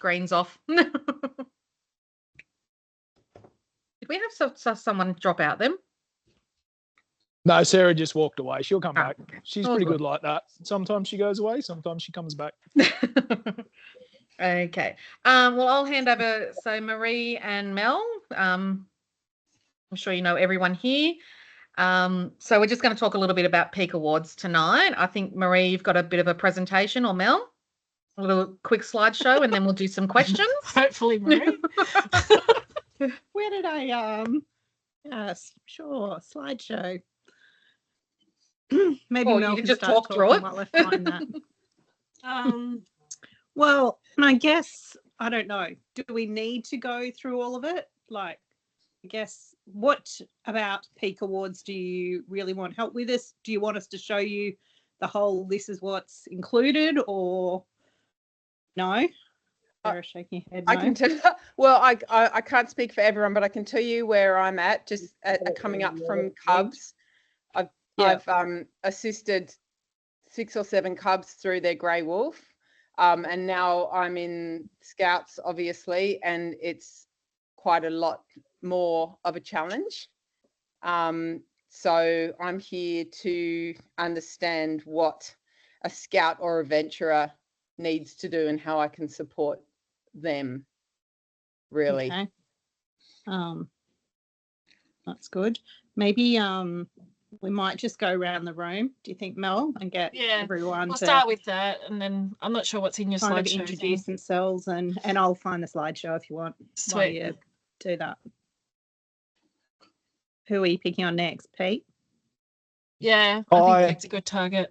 screen's off. Did we have someone drop out then? No, Sarah just walked away. She'll come back. Okay. She's All pretty good. good like that. Sometimes she goes away. Sometimes she comes back. Okay. Well, I'll hand over. So Marie and Mel, I'm sure you know everyone here. So we're just going to talk a little bit about Peak Awards tonight. I think, Marie, you've got a bit of a presentation, or Mel? A little quick slideshow, and then we'll do some questions. Hopefully, Marie. Where did I yes, sure, slideshow. Maybe Or Mel you can just start talk through it. while I find that. Well, I guess I don't know. Do we need to go through all of it? Like, I guess, what about Peak Awards do you really want help with us? Do you want us to show you the whole this is what's included, or no? Sarah shaking her head. I no. can tell. Well, I can't speak for everyone, but I can tell you where I'm at. Just coming up from Cubs, I've assisted 6 or 7 Cubs through their Grey Wolf, and now I'm in Scouts, obviously, and it's quite a lot more of a challenge. So I'm here to understand what a Scout or a venturer needs to do and how I can support them, really. Okay. That's good. Maybe we might just go around the room. Do you think, Mel, and get everyone We'll to start with that, and then I'm not sure what's in your kind of slideshow. introduce themselves, and I'll find the slideshow if you want. Sweet. While you do that. Who are you picking on next, Pete? Yeah, I think Pete's a good target.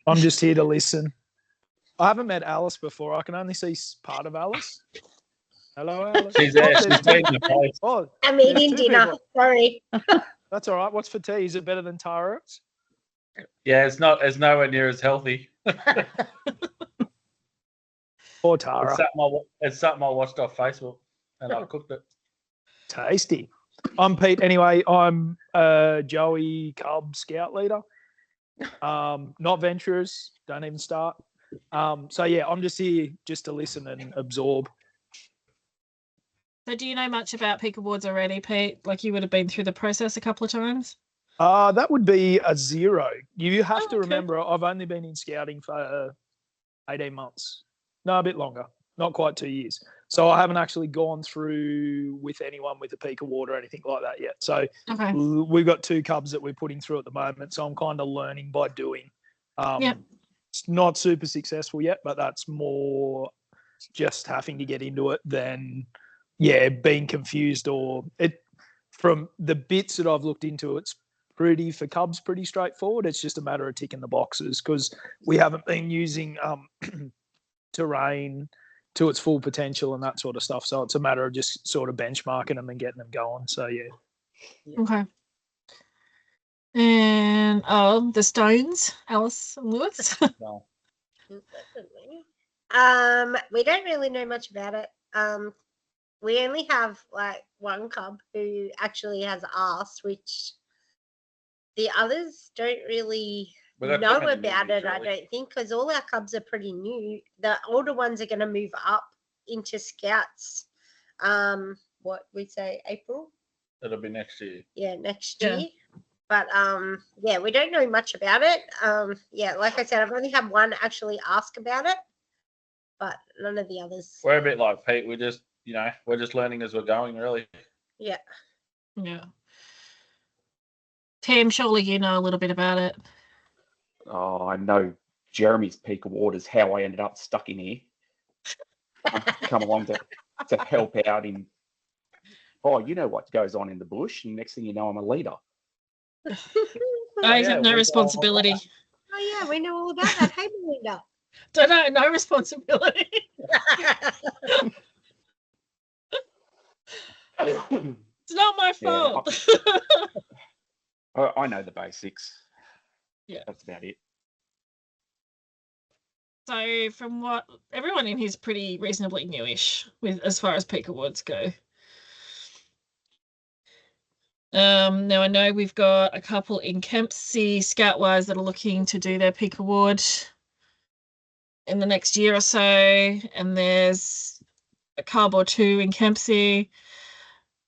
I'm just here to listen. I haven't met Alice before. I can only see part of Alice. Hello, Alice. She's there. She's eating the place. Oh, I'm there's eating 2 dinner. people. Sorry. That's all right. What's for tea? Is it better than Tara's? Yeah, it's nowhere near as healthy. Or Tara. It's something I watched off Facebook, and I cooked it. Tasty. I'm Pete. Anyway, I'm Joey Cub Scout leader. Not venturers. Don't even start. So yeah, I'm just here just to listen and absorb. So do you know much about Peak Awards already, Pete? Like, you would have been through the process a couple of times? That would be a 0. You have to okay. remember, I've only been in scouting for 18 months. No, a bit longer. Not quite 2 years. So I haven't actually gone through with anyone with a Peak Award or anything like that yet. So we've got 2 Cubs that we're putting through at the moment. So I'm kind of learning by doing. It's not super successful yet, but that's more just having to get into it than being confused, or it from the bits that I've looked into, it's pretty straightforward. It's just a matter of ticking the boxes because we haven't been using terrain to its full potential and that sort of stuff. So it's a matter of just sort of benchmarking them and getting them going. So Okay. And the Stones, Alice and Lewis. We don't really know much about it. We only have like one Cub who actually has asked, which the others don't really know about it, I don't think, because all our Cubs are pretty new. The older ones are going to move up into Scouts. What we say, April? It'll be next year. Yeah, next year. But we don't know much about it. Like I said, I've only had one actually ask about it, but none of the others. We're a bit like Pete. We're just learning as we're going, really. Yeah. Yeah. Tim, surely you know a little bit about it. Oh, I know Jeremy's Peak Award is how I ended up stuck in here. I've come along to help out in, you know what goes on in the bush, and next thing you know, I'm a leader. I have no responsibility. Oh, yeah, we know all about that. Hey, Melinda. Don't know, no responsibility. It's not my fault. I know the basics. Yeah. That's about it. So from what everyone in here is pretty reasonably newish with as far as Peak Awards go. Now I know we've got a couple in Kempsey Scoutwise that are looking to do their Peak Award. in the next year or so, and there's a cub or two in Kempsey.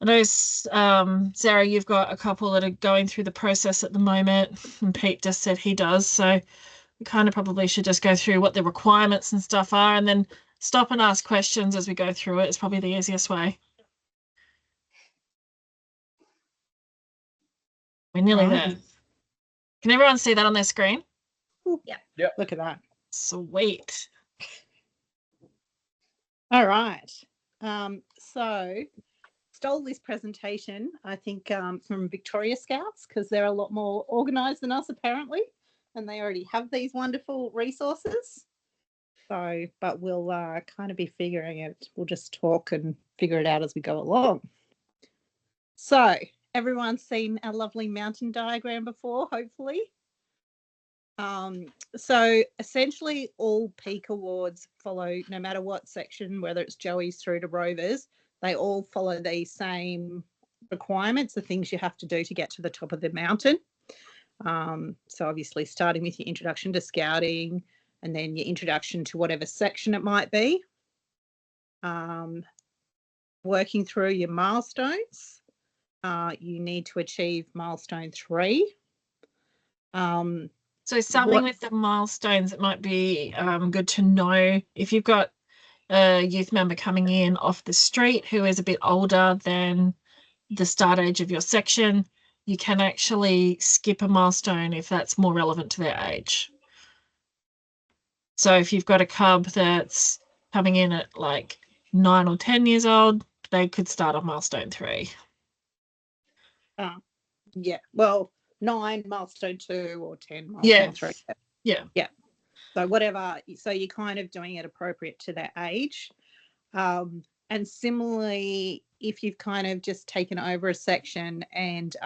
I know, Sarah, you've got a couple that are going through the process at the moment, and Pete just said he does. So we kind of probably should just go through what the requirements and stuff are, and then stop and ask questions as we go through it. It's probably the easiest way. We're nearly there. Can everyone see that on their screen? Yeah. Look at that. Sweet. All right. So stole this presentation, I think, from Victoria Scouts, because they're a lot more organised than us apparently, and they already have these wonderful resources. So, but we'll kind of be figuring it. We'll just talk and figure it out as we go along. So everyone's seen our lovely mountain diagram before, hopefully. So essentially all peak awards follow, no matter what section, whether it's Joey's through to Rovers, they all follow these same requirements, the things you have to do to get to the top of the mountain. So obviously starting with your introduction to scouting, and then your introduction to whatever section it might be. Working through your milestones. You need to achieve milestone 3. So something with the milestones, it might be good to know if you've got a youth member coming in off the street who is a bit older than the start age of your section, you can actually skip a milestone if that's more relevant to their age. So if you've got a cub that's coming in at like 9 or 10 years old, they could start on milestone 3. Yeah, well, 9, milestone 2, or 10, milestone 3. Yeah. So whatever, so you're kind of doing it appropriate to their age. And similarly, if you've kind of just taken over a section and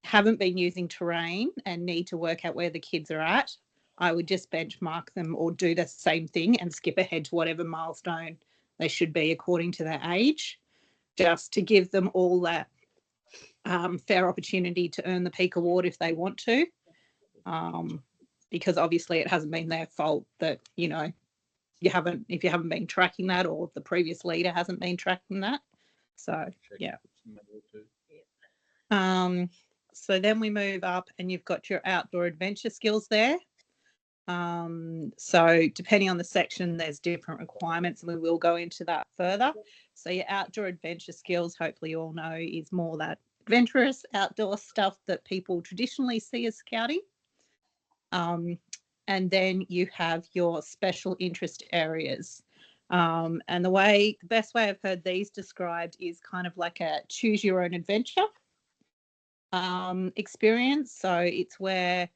haven't been using terrain and need to work out where the kids are at, I would just benchmark them or do the same thing and skip ahead to whatever milestone they should be according to their age, just to give them all that fair opportunity to earn the peak award if they want to, because obviously it hasn't been their fault that, you know, if you haven't been tracking that, or the previous leader hasn't been tracking that. So yeah. So then we move up and you've got your outdoor adventure skills there. So depending on the section, there's different requirements, and we will go into that further. So your outdoor adventure skills, hopefully you all know, is more that adventurous outdoor stuff that people traditionally see as scouting. And then you have your special interest areas. And the best way I've heard these described is kind of like a choose your own adventure experience. So it's where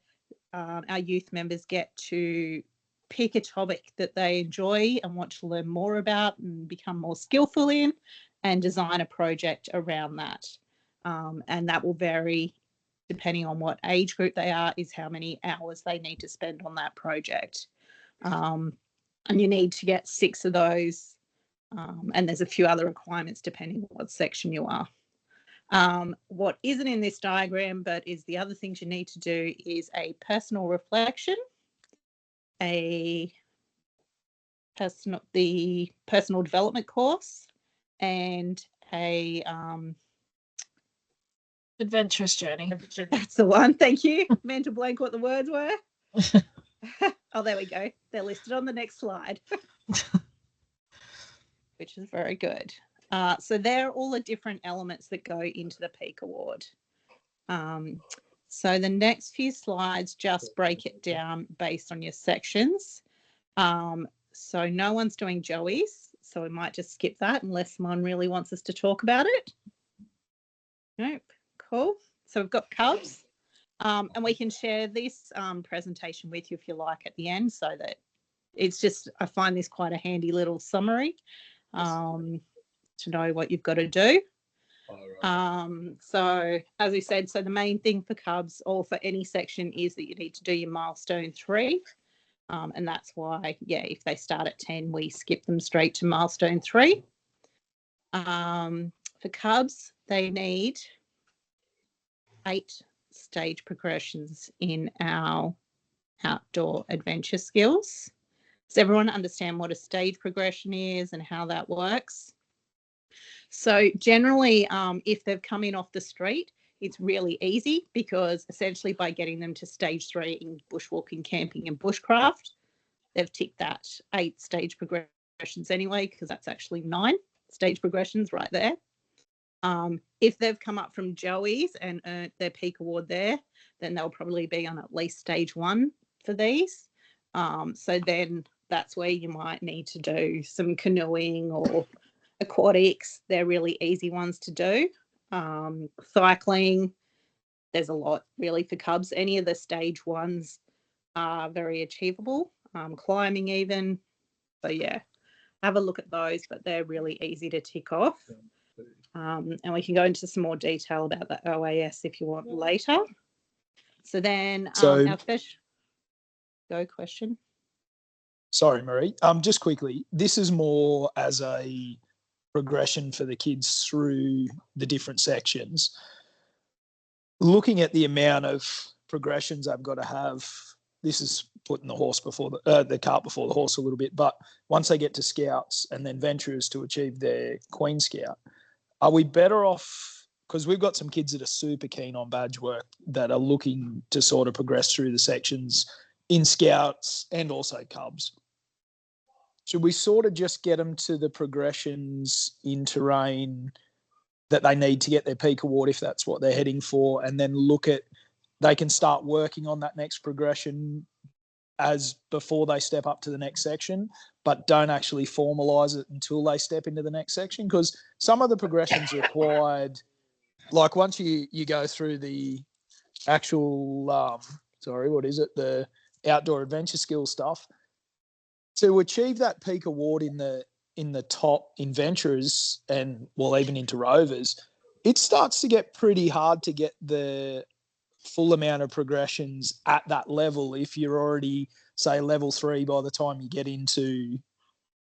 our youth members get to pick a topic that they enjoy and want to learn more about and become more skillful in, and design a project around that. And that will vary depending on what age group they are, is how many hours they need to spend on that project. And you need to get 6 of those. And there's a few other requirements depending on what section you are. What isn't in this diagram, but is the other things you need to do, is a personal reflection, the personal development course, and a adventurous journey. That's the one. Thank you. Mental blank what the words were. Oh, there we go. They're listed on the next slide, which is very good. So they're all the different elements that go into the Peak Award. So the next few slides just break it down based on your sections. So no one's doing Joey's, so we might just skip that unless someone really wants us to talk about it. Nope. Cool. So we've got Cubs, and we can share this presentation with you if you like at the end, so that it's just, I find this quite a handy little summary to know what you've got to do. So as we said, so the main thing for Cubs or for any section is that you need to do your milestone 3. And that's why, yeah, if they start at 10, we skip them straight to milestone 3. For Cubs, they need 8 stage progressions in our outdoor adventure skills. Does everyone understand what a stage progression is and how that works? So generally, if they've come in off the street, it's really easy because essentially by getting them to stage 3 in bushwalking, camping and bushcraft, they've ticked that 8 stage progressions anyway, because that's actually 9 stage progressions right there. If they've come up from Joey's and earned their peak award there, then they'll probably be on at least stage 1 for these. So then that's where you might need to do some canoeing or aquatics. They're really easy ones to do. Cycling, there's a lot really for cubs. Any of the stage 1s are very achievable. Climbing even. So yeah, have a look at those, but they're really easy to tick off. And we can go into some more detail about the OAS if you want later. So then our fish. Go question. Sorry, Marie. Just quickly, this is more as a progression for the kids through the different sections. Looking at the amount of progressions I've got to have, this is putting the horse before the cart before the horse a little bit. But once they get to scouts and then venturers to achieve their Queen Scout, are we better off? Because we've got some kids that are super keen on badge work that are looking to sort of progress through the sections in scouts and also cubs. Should we sort of just get them to the progressions in terrain that they need to get their peak award if that's what they're heading for, and then look at they can start working on that next progression as before they step up to the next section, but don't actually formalise it until they step into the next section? Because some of the progressions required, like once you go through the actual, the outdoor adventure skill stuff, to achieve that peak award in the top in venturers and even into rovers, it starts to get pretty hard to get the full amount of progressions at that level if you're already, say, level 3 by the time you get into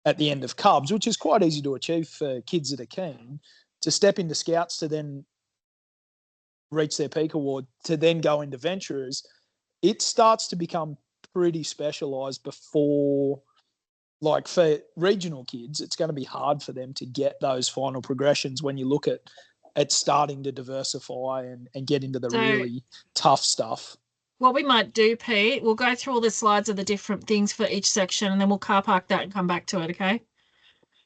at the end of cubs, which is quite easy to achieve for kids that are keen. To step into scouts to then reach their peak award to then go into venturers, it starts to become pretty specialised before. Like for regional kids, it's going to be hard for them to get those final progressions when you look at starting to diversify and get into the really tough stuff. What we might do, Pete, we'll go through all the slides of the different things for each section and then we'll car park that and come back to it, okay?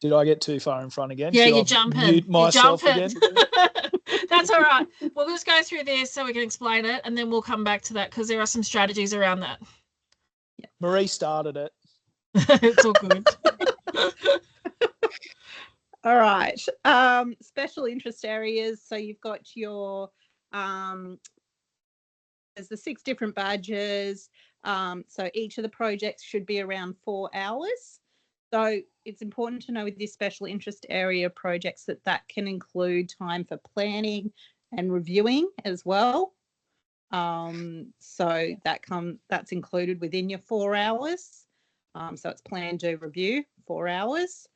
Did I get too far in front again? Yeah, you're jumping. Mute myself again? That's all right. We'll just go through this so we can explain it and then we'll come back to that because there are some strategies around that. Yeah. Marie started it. It's all good. All right. Special interest areas. So you've got your there's the 6 different badges. So each of the projects should be around 4 hours. So it's important to know with this special interest area projects that can include time for planning and reviewing as well. So that's included within your 4 hours. So it's plan, do, review, 4 hours.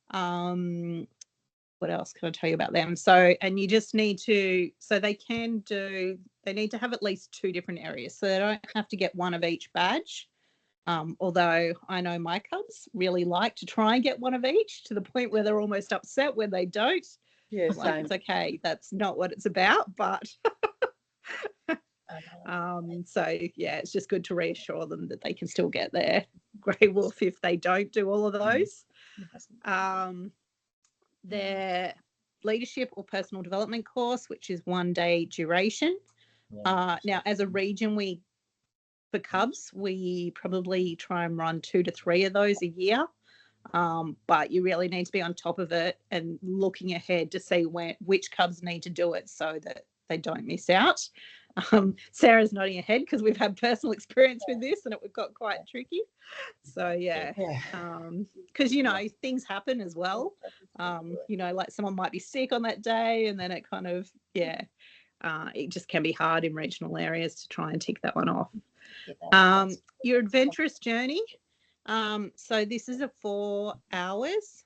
What else can I tell you about them? So, and you just need to, so they need to have at least 2 different areas. So they don't have to get one of each badge. Although I know my cubs really like to try and get one of each to the point where they're almost upset when they don't. Yeah, like, it's okay. That's not what it's about, but so yeah, it's just good to reassure them that they can still get their grey wolf if they don't do all of those. Their leadership or personal development course, which is 1 day duration. Now, as a region, for cubs, we probably try and run 2 to 3 of those a year. But you really need to be on top of it and looking ahead to see which cubs need to do it so that they don't miss out. Sarah's nodding her head because we've had personal experience with this and it got quite tricky. So yeah, because things happen as well. Like someone might be sick on that day, and then it kind of it just can be hard in regional areas to try and tick that one off. Your adventurous journey. So this is a 4 hours,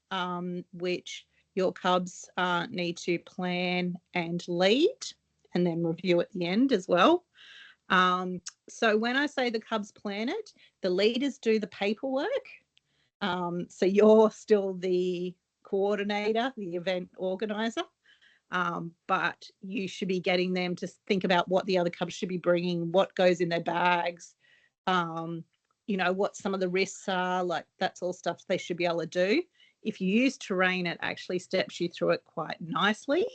which your cubs need to plan and lead, and then review at the end as well. So when I say the cubs plan it, the leaders do the paperwork. So you're still the coordinator, the event organizer, but you should be getting them to think about what the other cubs should be bringing, what goes in their bags, what some of the risks are. Like, that's all stuff they should be able to do. If you use terrain, it actually steps you through it quite nicely.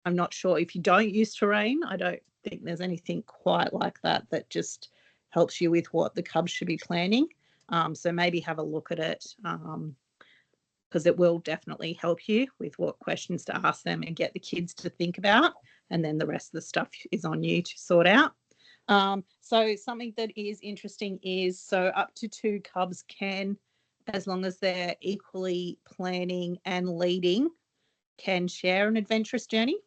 I'm not sure if you don't use terrain. I don't think there's anything quite like that just helps you with what the cubs should be planning. So maybe have a look at it, because it will definitely help you with what questions to ask them and get the kids to think about. And then the rest of the stuff is on you to sort out. So something that is interesting is, so up to 2 cubs can, as long as they're equally planning and leading, can share an adventurous journey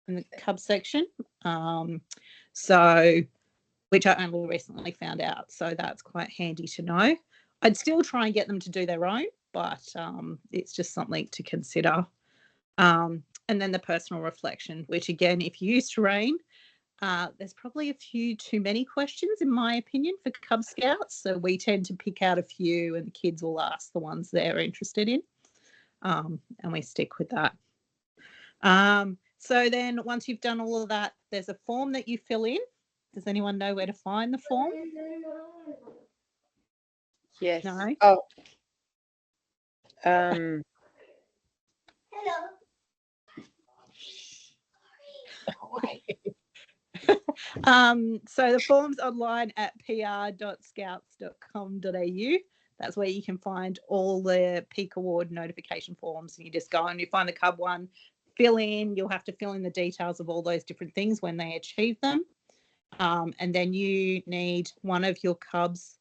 in the cub section. So, which I only recently found out. So that's quite handy to know. I'd still try and get them to do their own, but it's just something to consider. And then the personal reflection, which again, if you use terrain, there's probably a few too many questions, in my opinion, for Cub Scouts. So we tend to pick out a few and the kids will ask the ones they're interested in. And we stick with that. So then once you've done all of that, there's a form that you fill in. Does anyone know where to find the form? Yes. No? Oh. Hello. So the form's online at pr.scouts.com.au. That's where you can find all the Peak Award notification forms. And you just go and you find the Cub one, fill in. You'll have to fill in the details of all those different things when they achieve them. And then you need one of your Cubs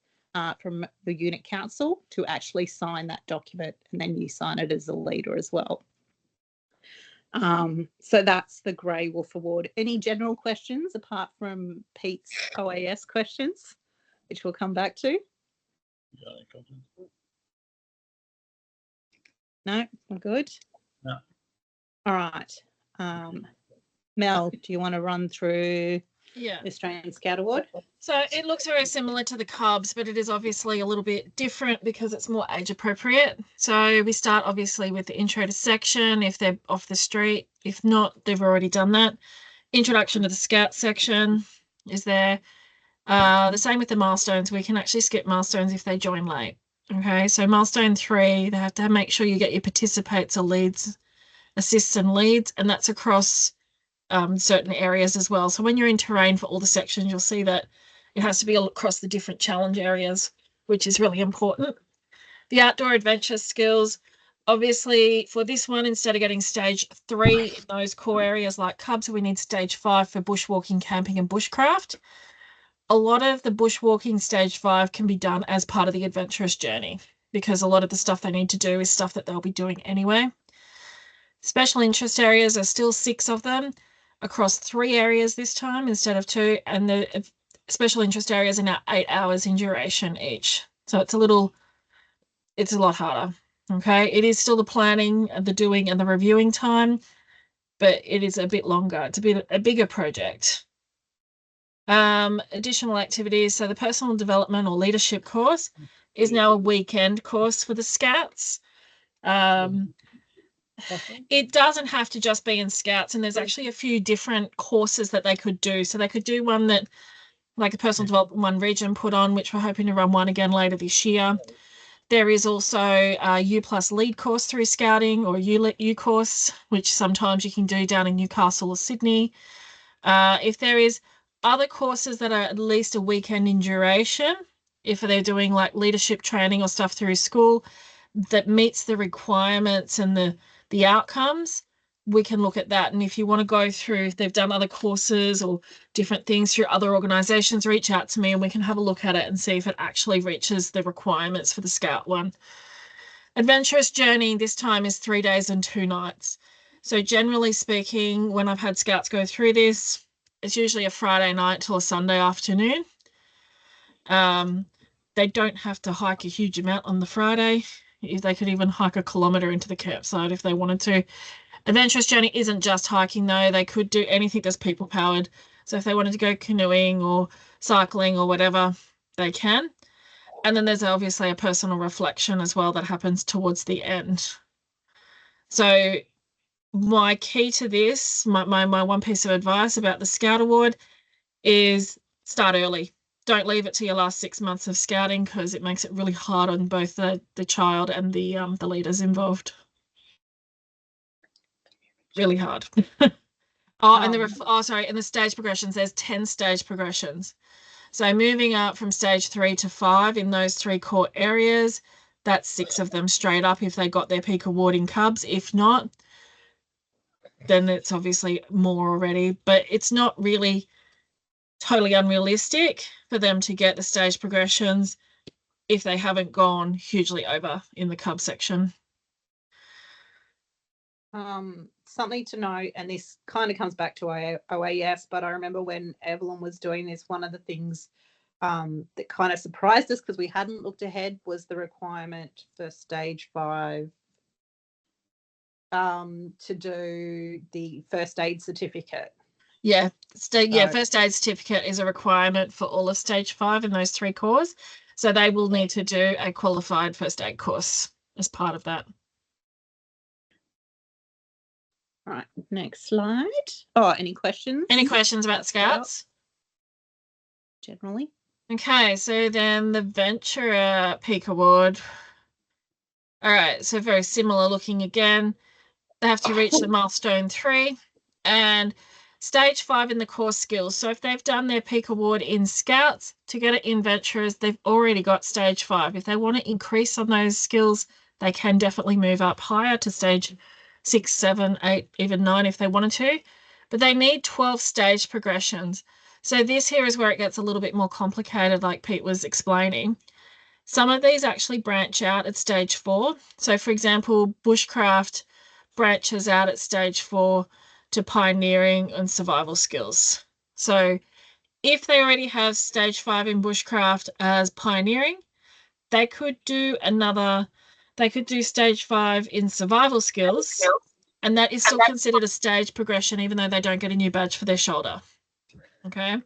from the unit council to actually sign that document, and then you sign it as a leader as well. So that's the Grey Wolf Award. Any general questions apart from Pete's OAS questions, which we'll come back to? No, we're good. No. All right. Mel, do you want to run through Yeah. the Australian Scout Award? So it looks very similar to the Cubs, but it is obviously a little bit different because it's more age appropriate. So we start obviously with the intro to section if they're off the street. If not, they've already done that. Introduction to the Scout section is there. The same with the milestones. We can actually skip milestones if they join late. Okay, so milestone 3, they have to make sure you get your participates or leads, assists and leads, and that's across certain areas as well. So when you're in terrain for all the sections, you'll see that it has to be across the different challenge areas, which is really important. The outdoor adventure skills, obviously for this one, instead of getting stage 3 in those core areas like Cubs, we need stage 5 for bushwalking, camping and bushcraft. A lot of the bushwalking stage 5 can be done as part of the adventurous journey because a lot of the stuff they need to do is stuff that they'll be doing anyway. Special interest areas are still 6 of them across 3 areas this time instead of 2, and the special interest areas are now 8 hours in duration each. So it's a lot harder. Okay, it is still the planning, the doing and the reviewing time, but it is a bit longer. It's a bigger project. Additional activities. So the personal development or leadership course is now a weekend course for the Scouts. It doesn't have to just be in Scouts, and there's actually a few different courses that they could do. So they could do one that, like a personal development one Region put on, which we're hoping to run one again later this year. There is also a U+ lead course through Scouting, or U course, which sometimes you can do down in Newcastle or Sydney. If there is other courses that are at least a weekend in duration, if they're doing like leadership training or stuff through school that meets the requirements and the outcomes, we can look at that. And if you want to go through, if they've done other courses or different things through other organisations, reach out to me and we can have a look at it and see if it actually reaches the requirements for the Scout one. Adventurous journey this time is 3 days and 2 nights. So generally speaking, when I've had Scouts go through this, it's usually a Friday night till a Sunday afternoon. They don't have to hike a huge amount on the Friday. They could even hike a kilometre into the campsite if they wanted to. Adventurous journey isn't just hiking though. They could do anything that's people powered. So if they wanted to go canoeing or cycling or whatever, they can. And then there's obviously a personal reflection as well that happens towards the end. So my key to this, my one piece of advice about the Scout Award is start early. Don't leave it to your last 6 months of scouting because it makes it really hard on both the child and the leaders involved. Really hard. And the stage progressions, there's 10 stage progressions. So moving up from stage 3 to 5 in those 3 core areas, that's 6 of them straight up if they got their peak award in cubs. If not, then it's obviously more already, but it's not really totally unrealistic for them to get the stage progressions if they haven't gone hugely over in the cub section. Something to note, and this kind of comes back to OAS, but I remember when Evelyn was doing this, one of the things that kind of surprised us because we hadn't looked ahead was the requirement for stage 5 to do the first aid certificate. Yeah, first aid certificate is a requirement for all of stage 5 in those 3 cores. So they will need to do a qualified first aid course as part of that. Right, next slide. Oh, any questions? Any questions about Scouts? Generally. Okay, so then the Venturer Peak Award. All right, so very similar looking again. They have to reach the milestone 3 and stage 5 in the core skills. So if they've done their peak award in Scouts, to get it in Venturers, they've already got stage 5. If they want to increase on those skills, they can definitely move up higher to stage 6, 7, 8, even 9 if they wanted to. But they need 12 stage progressions. So this here is where it gets a little bit more complicated, like Pete was explaining. Some of these actually branch out at stage 4. So for example, bushcraft branches out at stage 4 to pioneering and survival skills. So if they already have stage 5 in bushcraft as pioneering, they could do stage 5 in survival skills, and that is still considered a stage progression even though they don't get a new badge for their shoulder. Okay.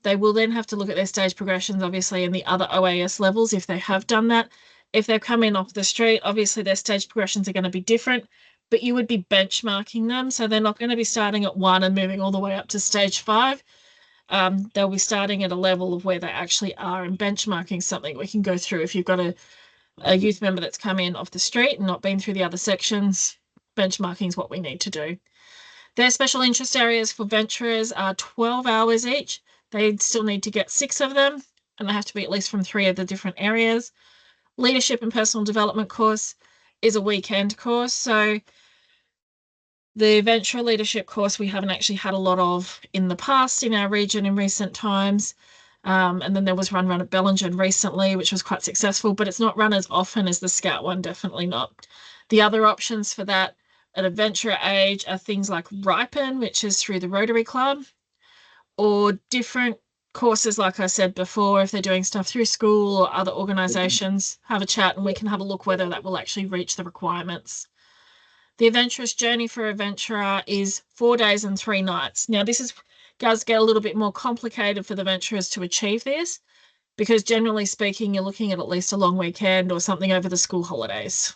They will then have to look at their stage progressions, obviously, in the other OAS levels if they have done that. If they've come in off the street, obviously their stage progressions are going to be different, but you would be benchmarking them. So they're not going to be starting at 1 and moving all the way up to stage 5. They'll be starting at a level of where they actually are and benchmarking something we can go through. If you've got a youth member that's come in off the street and not been through the other sections, benchmarking is what we need to do. Their special interest areas for Venturers are 12 hours each. They still need to get 6 of them, and they have to be at least from 3 of the different areas. Leadership and Personal Development course is a weekend course. So the Venturer Leadership course we haven't actually had a lot of in the past in our region in recent times. And then there was one run at Bellingen recently, which was quite successful, but it's not run as often as the Scout one, definitely not. The other options for that at adventurer age are things like Ripen, which is through the Rotary Club, or different courses, like I said before, if they're doing stuff through school or other organisations, have a chat and we can have a look whether that will actually reach the requirements. The Adventurous Journey for Adventurer is 4 days and 3 nights. Now, this does get a little bit more complicated for the Venturers to achieve this, because generally speaking, you're looking at least a long weekend or something over the school holidays.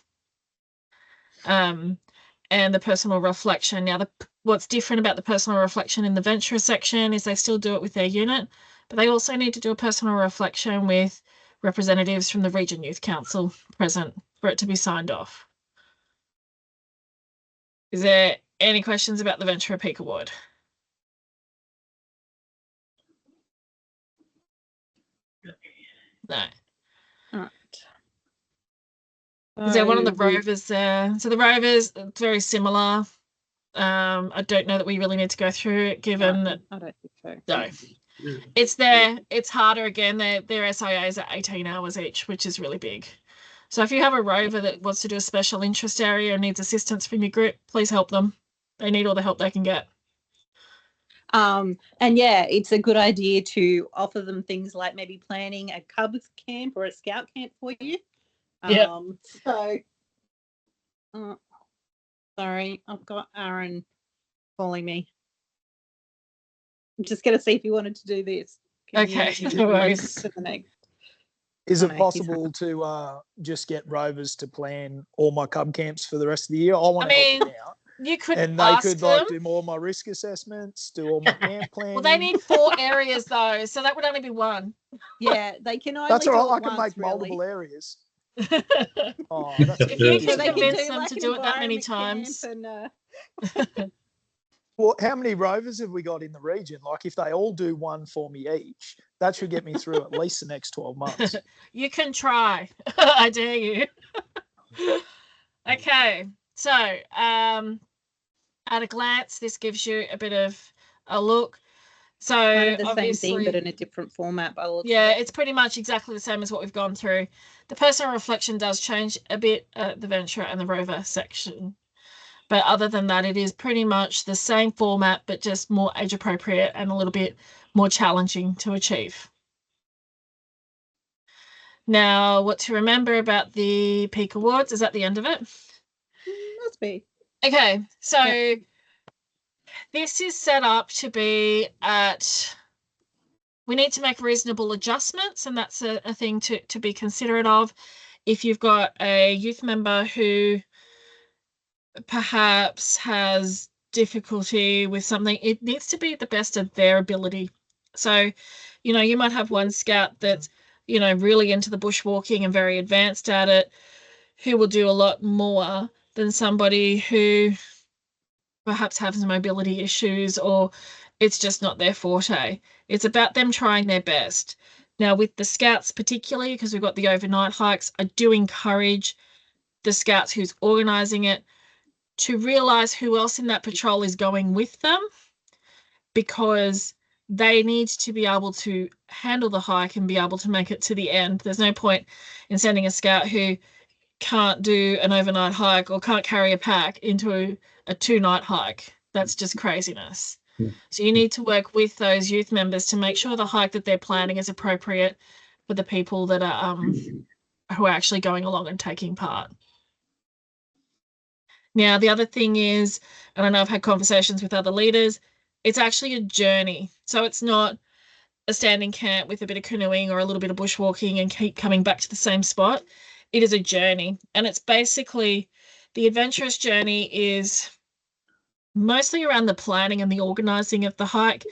And the personal reflection. Now, what's different about the personal reflection in the Venturer section is they still do it with their unit, but they also need to do a personal reflection with representatives from the Region Youth Council present for it to be signed off. Is there any questions about the Venturer Peak Award? No. All right. Is there one of the Rovers there? So the Rovers, it's very similar. I don't know that we really need to go through it, given that. I don't think so. No. It's there. It's harder again. Their SIAs are 18 hours each, which is really big. So if you have a rover that wants to do a special interest area and needs assistance from your group, please help them. They need all the help they can get. And yeah, it's a good idea to offer them things like maybe planning a Cubs camp or a Scout camp for you. Yeah. So, sorry, I've got Aaron calling me. I'm just going to see if he wanted to do this. Can Okay, you no move worries. to the next? Is Oh, it no, he's not. possible to just get Rovers to plan all my cub camps for the rest of the year? I want to help them mean, out. You could And they ask could them. like do more of my risk assessments, do all my camp planning. Well, they need 4 areas though, so that would only be 1. Yeah, they can only That's all do right. I it can once, make multiple really. areas. If Oh, that's you ridiculous. can So they can convince do them like to an do it that many environment times. camp and, Well, how many Rovers have we got in the region? Like, if they all do one for me each, that should get me through at least the next 12 months. You can try. I dare you. Okay, so at a glance, this gives you a bit of a look. So kind of the same obviously, thing, but in a different format. By the looks of yeah, it. it's pretty much exactly the same as what we've gone through. The personal reflection does change a bit at the Venture and the Rover section. But other than that, it is pretty much the same format, but just more age appropriate and a little bit more challenging to achieve. Now, what to remember about the Peak Awards is at the end of it. Must be. Okay, so Yeah. this is set up to be at, we need to make reasonable adjustments, and that's a thing to be considerate of. If you've got a youth member who perhaps has difficulty with something, it needs to be the best of their ability. So, you might have one scout that's, really into the bushwalking and very advanced at it, who will do a lot more than somebody who perhaps has mobility issues or it's just not their forte. It's about them trying their best. Now, with the scouts particularly, because we've got the overnight hikes, I do encourage the scouts who's organising it to realise who else in that patrol is going with them, because they need to be able to handle the hike and be able to make it to the end. There's no point in sending a scout who can't do an overnight hike or can't carry a pack into a 2-night hike. That's just craziness. So you need to work with those youth members to make sure the hike that they're planning is appropriate for the people that are who are actually going along and taking part. Now, the other thing is, and I know I've had conversations with other leaders, it's actually a journey. So it's not a standing camp with a bit of canoeing or a little bit of bushwalking and keep coming back to the same spot. It is a journey. And it's basically, the adventurous journey is mostly around the planning and the organising of the hike,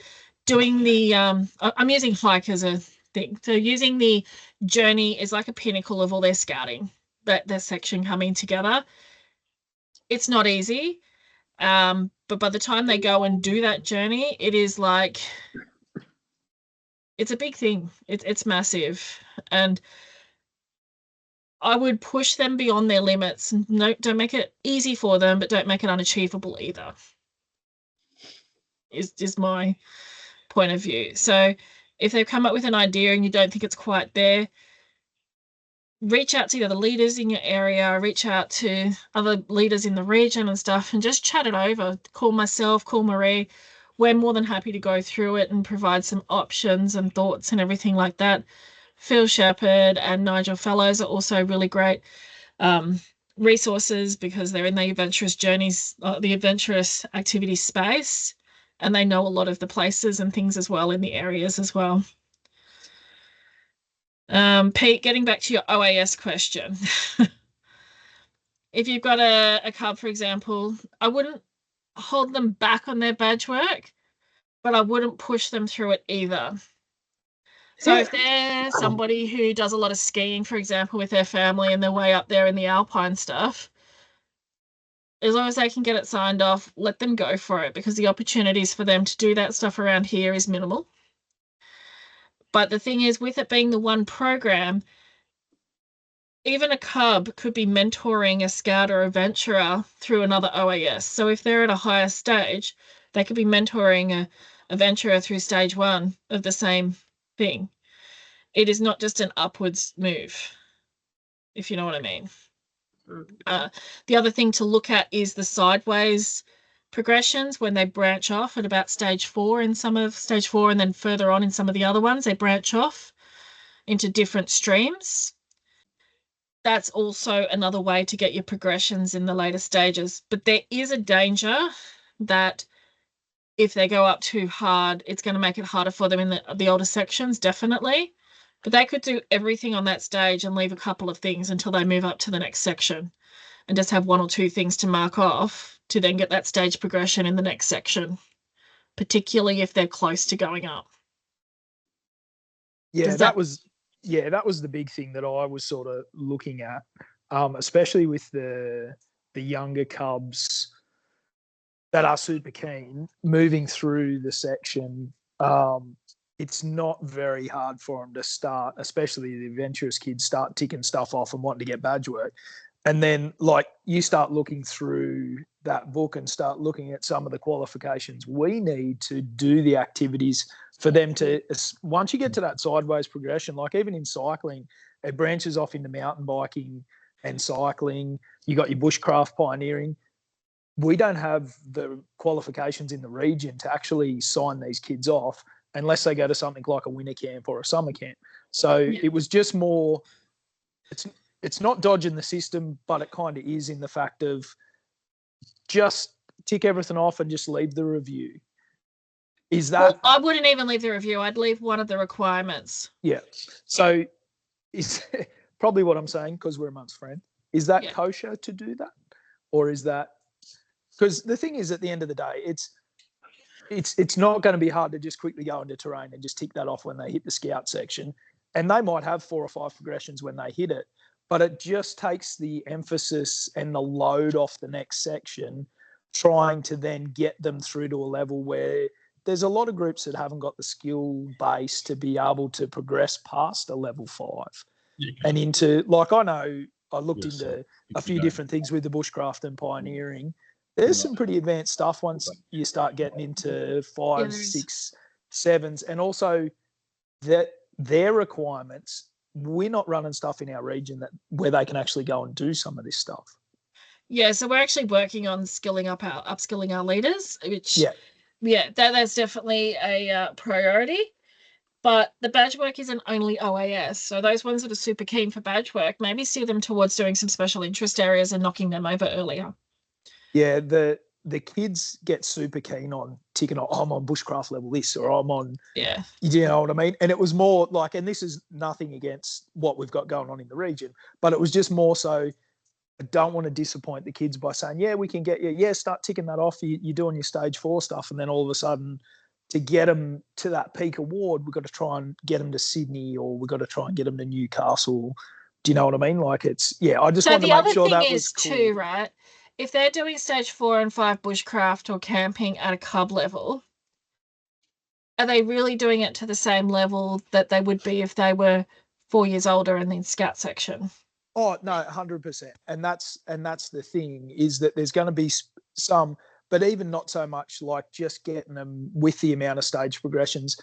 doing the, I'm using hike as a thing. So using the journey is like a pinnacle of all their scouting, their section coming together. It's not easy, but by the time they go and do that journey, it is like, it's a big thing. It's massive. And I would push them beyond their limits. No, don't make it easy for them, but don't make it unachievable either, is my point of view. So if they've come up with an idea and you don't think it's quite there, reach out to the other leaders in your area, reach out to other leaders in the region and stuff, and just chat it over. Call myself, call Marie. We're more than happy to go through it and provide some options and thoughts and everything like that. Phil Shepherd and Nigel Fellows are also really great resources, because they're in the adventurous journeys, the adventurous activity space, and they know a lot of the places and things as well in the areas as well. Pete, getting back to your OAS question. If you've got a cub, for example, I wouldn't hold them back on their badge work, but I wouldn't push them through it either. So if they're somebody who does a lot of skiing, for example, with their family and they're way up there in the alpine stuff, as long as they can get it signed off, let them go for it, because the opportunities for them to do that stuff around here is minimal. But the thing is, with it being the one program, even a cub could be mentoring a scout or a venturer through another OAS. So if they're at a higher stage, they could be mentoring a venturer through stage 1 of the same thing. It is not just an upwards move, if you know what I mean. The other thing to look at is the sideways progressions when they branch off at about stage 4 in some of stage 4, and then further on in some of the other ones, they branch off into different streams. That's also another way to get your progressions in the later stages. But there is a danger that if they go up too hard, it's going to make it harder for them in the older sections, definitely. But they could do everything on that stage and leave a couple of things until they move up to the next section and just have 1 or 2 things to mark off to then get that stage progression in the next section, particularly if they're close to going up. Yeah, that was the big thing that I was sort of looking at, especially with the younger cubs that are super keen moving through the section. It's not very hard for them to start, especially the adventurous kids, start ticking stuff off and wanting to get badge work. And then, like, you start looking through that book and start looking at some of the qualifications we need to do the activities for them to, once you get to that sideways progression, like even in cycling, it branches off into mountain biking and cycling. You got your bushcraft pioneering. We don't have the qualifications in the region to actually sign these kids off unless they go to something like a winter camp or a summer camp. So it was just more, it's not dodging the system, but it kind of is in the fact of just tick everything off and just leave the review. Is that? Well, I wouldn't even leave the review. I'd leave one of the requirements. Yeah. So is probably what I'm saying, because we're amongst friends. Is that kosher to do that? Or is that, because the thing is, at the end of the day, it's not going to be hard to just quickly go into terrain and just tick that off when they hit the scout section. And they might have 4 or 5 progressions when they hit it, but it just takes the emphasis and the load off the next section, trying to then get them through to a level where there's a lot of groups that haven't got the skill base to be able to progress past a level 5 and into, like, I know I looked into a few different things with the bushcraft and pioneering. There's some pretty advanced stuff once you start getting into 5s, 6, 7s, and also that their requirements. We're not running stuff in our region where they can actually go and do some of this stuff. Yeah, so we're actually working on upskilling our leaders, which that's definitely a priority. But the badge work isn't only OAS. So those ones that are super keen for badge work, maybe steer them towards doing some special interest areas and knocking them over earlier. Yeah, the kids get super keen on ticking off, I'm on bushcraft level this, or I'm on, you know what I mean? And it was more like, and this is nothing against what we've got going on in the region, but it was just more so, I don't want to disappoint the kids by saying, we can get you, start ticking that off, you're doing your stage 4 stuff, and then all of a sudden, to get them to that peak award, we've got to try and get them to Sydney, or we've got to try and get them to Newcastle. Do you know what I mean? Like, it's, I just want to make sure that was cool. Too, right? If they're doing stage 4 and 5 bushcraft or camping at a cub level, are they really doing it to the same level that they would be if they were 4 years older and in scout section? Oh, no, 100%. And that's the thing, is that there's going to be some, but even not so much like just getting them with the amount of stage progressions,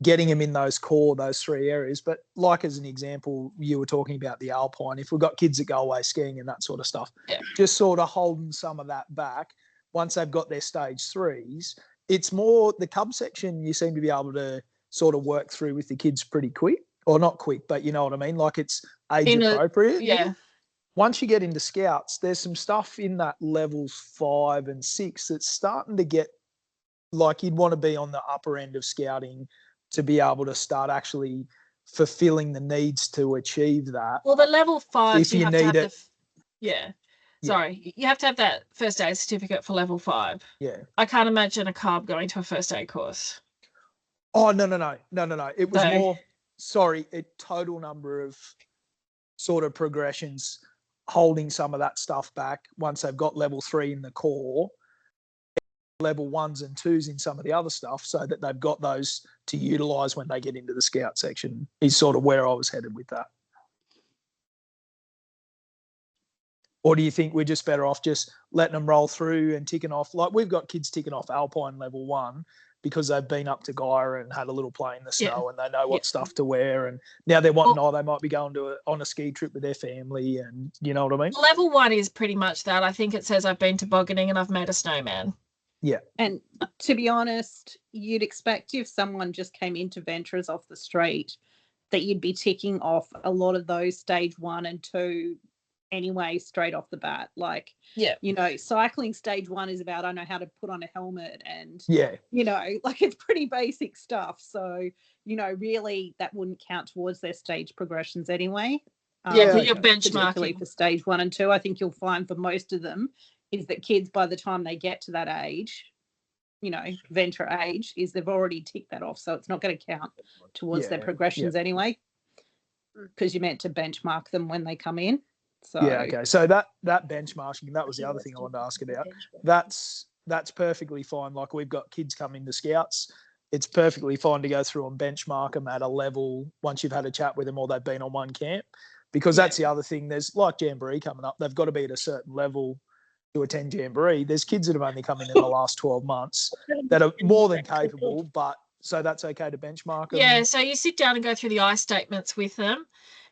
getting them in those 3 areas. But like, as an example, you were talking about the Alpine. If we've got kids that go away skiing and that sort of stuff, just sort of holding some of that back once they've got their stage 3s. It's more the cub section you seem to be able to sort of work through with the kids pretty quick, or not quick, but you know what I mean? Like, it's age appropriate. Yeah. Once you get into scouts, there's some stuff in that levels 5 and 6 that's starting to get like you'd want to be on the upper end of scouting to be able to start actually fulfilling the needs to achieve that. Well, the level 5, if you need it. Sorry, you have to have that first aid certificate for level 5. Yeah. I can't imagine a cub going to a first aid course. Oh, no. It was more, a total number of sort of progressions, holding some of that stuff back once they've got level 3 in the core, level 1s and 2s in some of the other stuff, so that they've got those to utilise when they get into the scout section, is sort of where I was headed with that. Or do you think we're just better off just letting them roll through and ticking off? Like, we've got kids ticking off Alpine level 1 because they've been up to Gaia and had a little play in the snow and they know what stuff to wear. And now they're wanting, they might be going on a ski trip with their family, and you know what I mean? Level 1 is pretty much that. I think it says I've been tobogganing and I've made a snowman. Yeah. And to be honest, you'd expect if someone just came into Venturers off the street that you'd be ticking off a lot of those stage 1 and 2 anyway, straight off the bat. Like, cycling stage 1 is about, I know how to put on a helmet and, like it's pretty basic stuff. So, really that wouldn't count towards their stage progressions anyway. But you're particularly benchmarking for stage 1 and 2. I think you'll find for most of them is that kids, by the time they get to that age, venture age, is they've already ticked that off. So it's not going to count towards their progressions anyway, because you're meant to benchmark them when they come in. So okay. So that benchmarking, that was the other thing I wanted to ask about. That's perfectly fine. Like, we've got kids coming to Scouts. It's perfectly fine to go through and benchmark them at a level once you've had a chat with them or they've been on one camp, because that's the other thing. There's like Jamboree coming up. They've got to be at a certain level to attend Jamboree. There's kids that have only come in the last 12 months that are more than capable, but so that's okay to benchmark them. Yeah, so you sit down and go through the I statements with them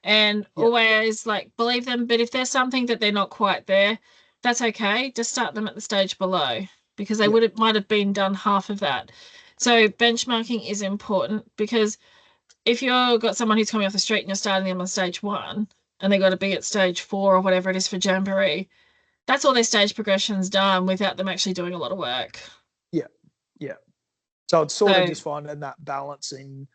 and always believe them. But if there's something that they're not quite there, that's okay. Just start them at the stage below, because they might have been done half of that. So benchmarking is important, because if you've got someone who's coming off the street and you're starting them on stage 1 and they've got to be at stage 4 or whatever it is for Jamboree, that's all their stage progressions done without them actually doing a lot of work. Yeah. So it's sort of just finding that balance in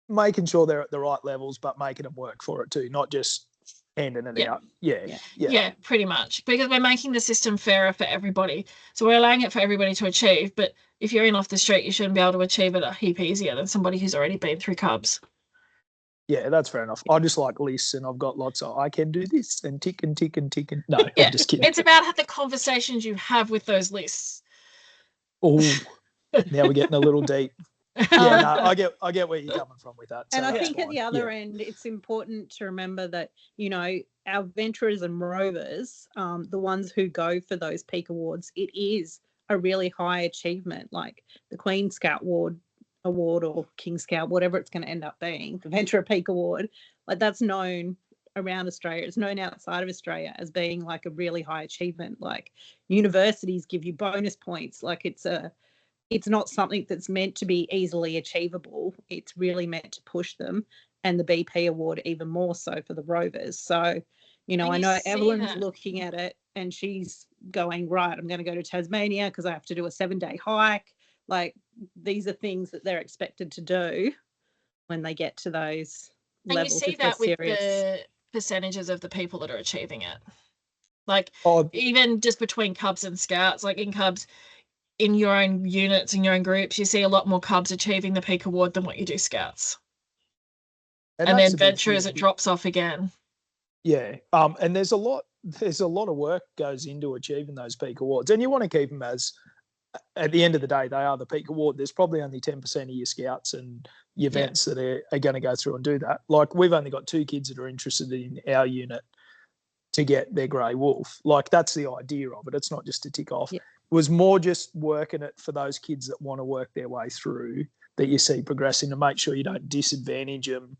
making sure they're at the right levels, but making them work for it too, not just handing it out. Yeah, pretty much, because we're making the system fairer for everybody. So we're allowing it for everybody to achieve, but if you're in off the street, you shouldn't be able to achieve it a heap easier than somebody who's already been through Cubs. Yeah, that's fair enough. I just like lists, and I've got lots of I can do this and tick and tick and tick and no, I'm just kidding. It's about the conversations you have with those lists. Oh, now we're getting a little deep. Yeah, no, I get where you're coming from with that. So and I think at the other end, it's important to remember that, our venturers and rovers, the ones who go for those peak awards, it is a really high achievement, like the Queen Scout Award or King Scout, whatever it's going to end up being, the Venturer Peak Award, like that's known around Australia. It's known outside of Australia as being like a really high achievement. Like, universities give you bonus points. Like, it's not something that's meant to be easily achievable. It's really meant to push them, and the BP Award even more so for the rovers. So, I know Evelyn's looking at it and she's going, right, I'm going to go to Tasmania because I have to do a 7-day hike. Like, these are things that they're expected to do when they get to those levels. And you see that with the percentages of the people that are achieving it. Like, even just between Cubs and Scouts, like in Cubs, in your own units, in your own groups, you see a lot more Cubs achieving the peak award than what you do Scouts. And then Venturers, it drops off again. Yeah. And there's a lot of work goes into achieving those peak awards. And you want to keep them as, at the end of the day, they are the peak award. There's probably only 10% of your Scouts and your vets that are going to go through and do that. Like, we've only got 2 kids that are interested in our unit to get their grey wolf. Like, that's the idea of it. It's not just to tick off. Yeah. It was more just working it for those kids that want to work their way through, that you see progressing, to make sure you don't disadvantage them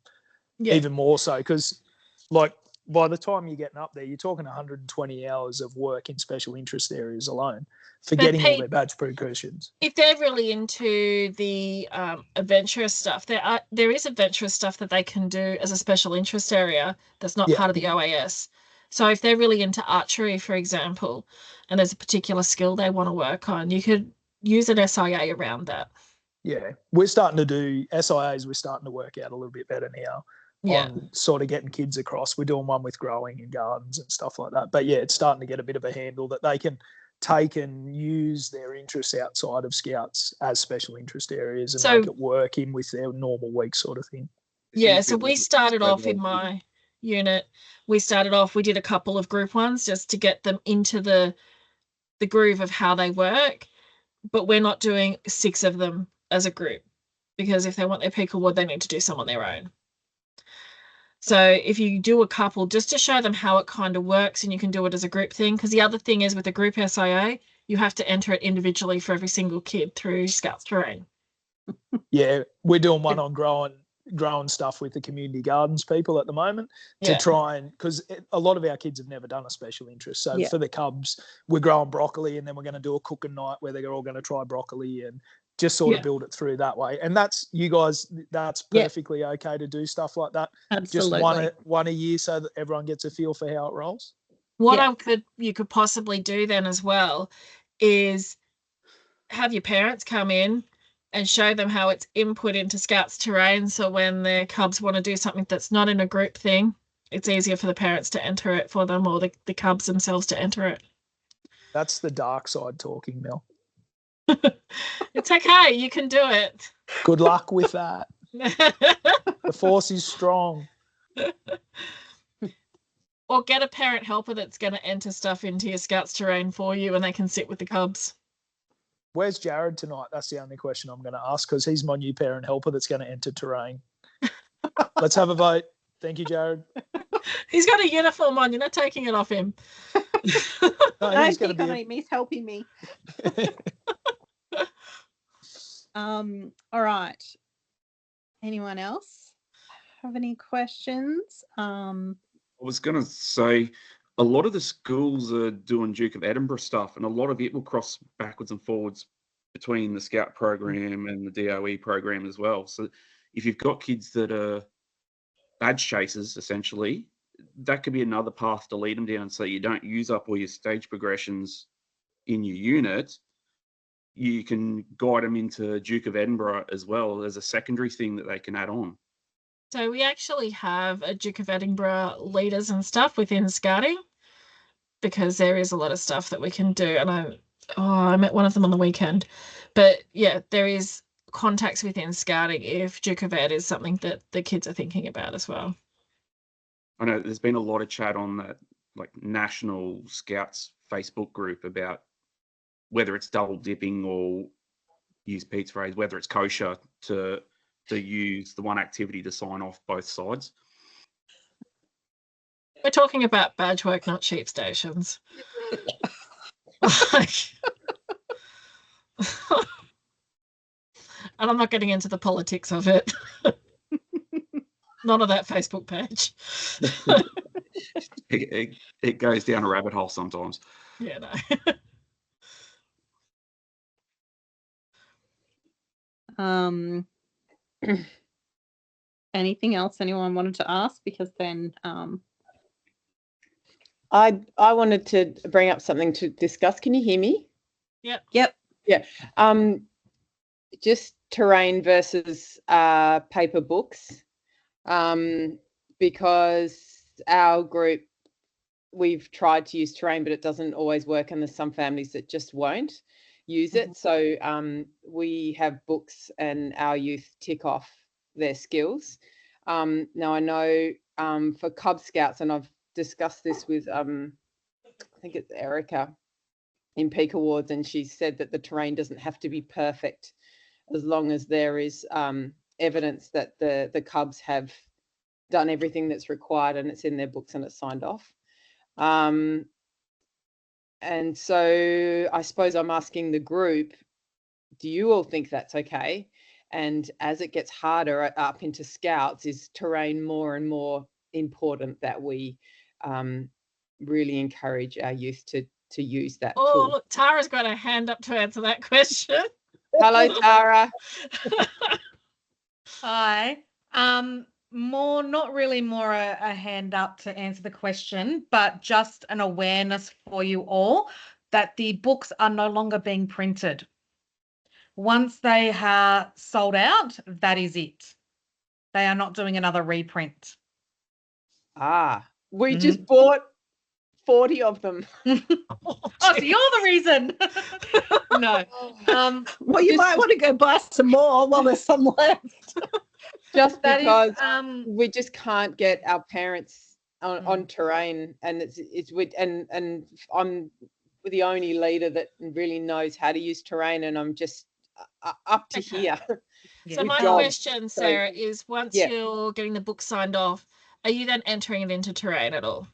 even more so. Because, like, by the time you're getting up there, you're talking 120 hours of work in special interest areas alone for getting all their badge progressions. If they're really into the adventurous stuff, there is adventurous stuff that they can do as a special interest area that's not part of the OAS. So if they're really into archery, for example, and there's a particular skill they want to work on, you could use an SIA around that. Yeah, we're starting to do SIAs. We're starting to work out a little bit better now on sort of getting kids across. We're doing one with growing and gardens and stuff like that. But yeah, it's starting to get a bit of a handle that they can take and use their interests outside of Scouts as special interest areas and make it work in with their normal week sort of thing. Yeah, so we started off in my unit. We did a couple of group ones just to get them into the groove of how they work, but we're not doing 6 of them as a group, because if they want their peak award, they need to do some on their own. So if you do a couple, just to show them how it kind of works, and you can do it as a group thing, because the other thing is with a group SIA, you have to enter it individually for every single kid through Scouts Terrain. Yeah, we're doing one on growing stuff with the community gardens people at the moment to try and, because a lot of our kids have never done a special interest. So for the Cubs, we're growing broccoli, and then we're going to do a cooking night where they're all going to try broccoli, and just sort Yeah. of build it through that way. And that's you guys. That's Yeah. perfectly okay to do stuff like that. Absolutely. Just one a year so that everyone gets a feel for how it rolls. What Yeah. you could possibly do then as well is have your parents come in and show them how it's input into Scouts terrain. So when their cubs want to do something that's not in a group thing, it's easier for the parents to enter it for them, or the cubs themselves to enter it. That's the dark side talking, Mel. It's okay. You can do it. Good luck with that. The force is strong. Or get a parent helper that's going to enter stuff into your Scouts terrain for you, and they can sit with the cubs. Where's Jared tonight? That's the only question I'm going to ask, because he's my new parent helper that's going to enter terrain. Let's have a vote. Thank you, Jared. He's got a uniform on. You're not taking it off him. No, I he's don't going to think be. He's helping me. All right. Anyone else have any questions? I was going to say a lot of the schools are doing Duke of Edinburgh stuff, and a lot of it will cross backwards and forwards between the Scout program and the DOE program as well. So if you've got kids that are badge chasers, essentially, that could be another path to lead them down, so you don't use up all your stage progressions in your unit. You can guide them into Duke of Edinburgh as well as a secondary thing that they can add on. So we actually have a Duke of Edinburgh leaders and stuff within Scouting, because there is a lot of stuff that we can do. And I met one of them on the weekend. But yeah, there is contacts within Scouting if Duke of Ed is something that the kids are thinking about as well. I know there's been a lot of chat on that, like, National Scouts Facebook group about whether it's double dipping, or use Pete's phrase, whether it's kosher to use the one activity to sign off both sides. We're talking about badge work, not sheep stations. And I'm not getting into the politics of it. None of that Facebook page. It goes down a rabbit hole sometimes. Yeah, no. Anything else anyone wanted to ask? Because then I wanted to bring up something to discuss. Can you hear me? Yep. Yep. Yeah. Just terrain versus paper books. Because our group, we've tried to use terrain, but it doesn't always work, and there's some families that just won't use it. So we have books, and our youth tick off their skills. Now I know for Cub Scouts, and I've discussed this with I think it's Erica in Peak Awards, and she said that the terrain doesn't have to be perfect as long as there is evidence that the Cubs have done everything that's required and it's in their books and it's signed off. And so I suppose I'm asking the group, do you all think that's okay? And as it gets harder up into Scouts, is terrain more and more important that we really encourage our youth to use that Oh, tool? look, Tara's got her hand up to answer that question. Hello, Tara. Hi. Not really more a hand up to answer the question, but just an awareness for you all that the books are no longer being printed. Once they are sold out, that is it. They are not doing another reprint. We just bought 40 of them. Oh, so you're the reason. No. well, you might want to go buy some more while there's some left. Just That because is, we just can't get our parents on terrain, and it's with and I'm the only leader that really knows how to use terrain, and I'm just up to here. So with my jobs. question, Sarah, is once you're getting the book signed off, are you then entering it into terrain at all?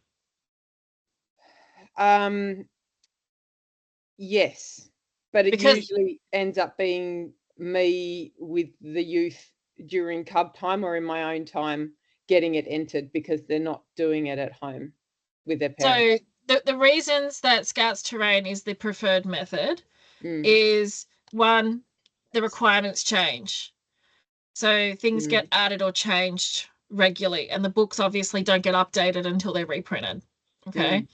Yes, but it Because- usually ends up being me with the youth during Cub time or in my own time getting it entered, because they're not doing it at home with their parents. So the reasons that Scouts terrain is the preferred method is, one, the requirements change. So things get added or changed regularly, and the books obviously don't get updated until they're reprinted. Okay.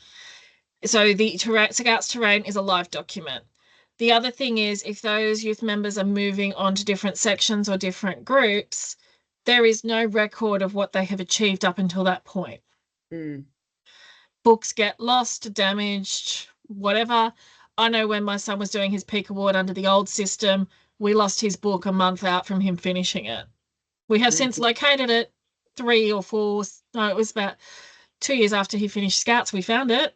So the Scouts Terrain is a live document. The other thing is, if those youth members are moving on to different sections or different groups, there is no record of what they have achieved up until that point. Books get lost, damaged, whatever. I know when my son was doing his Peak Award under the old system, we lost his book a month out from him finishing it. We have since located it 3 or 4, no, it was about 2 years after he finished Scouts, we found it.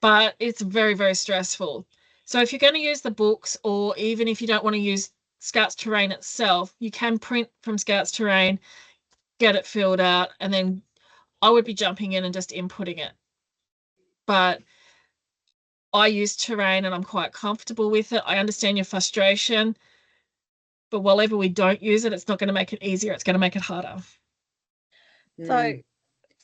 But it's very, very stressful. So if you're going to use the books, or even if you don't want to use Scouts Terrain itself, you can print from Scouts Terrain, get it filled out, and then I would be jumping in and just inputting it. But I use Terrain and I'm quite comfortable with it. I understand your frustration, but whenever we don't use it, it's not going to make it easier. It's going to make it harder. So,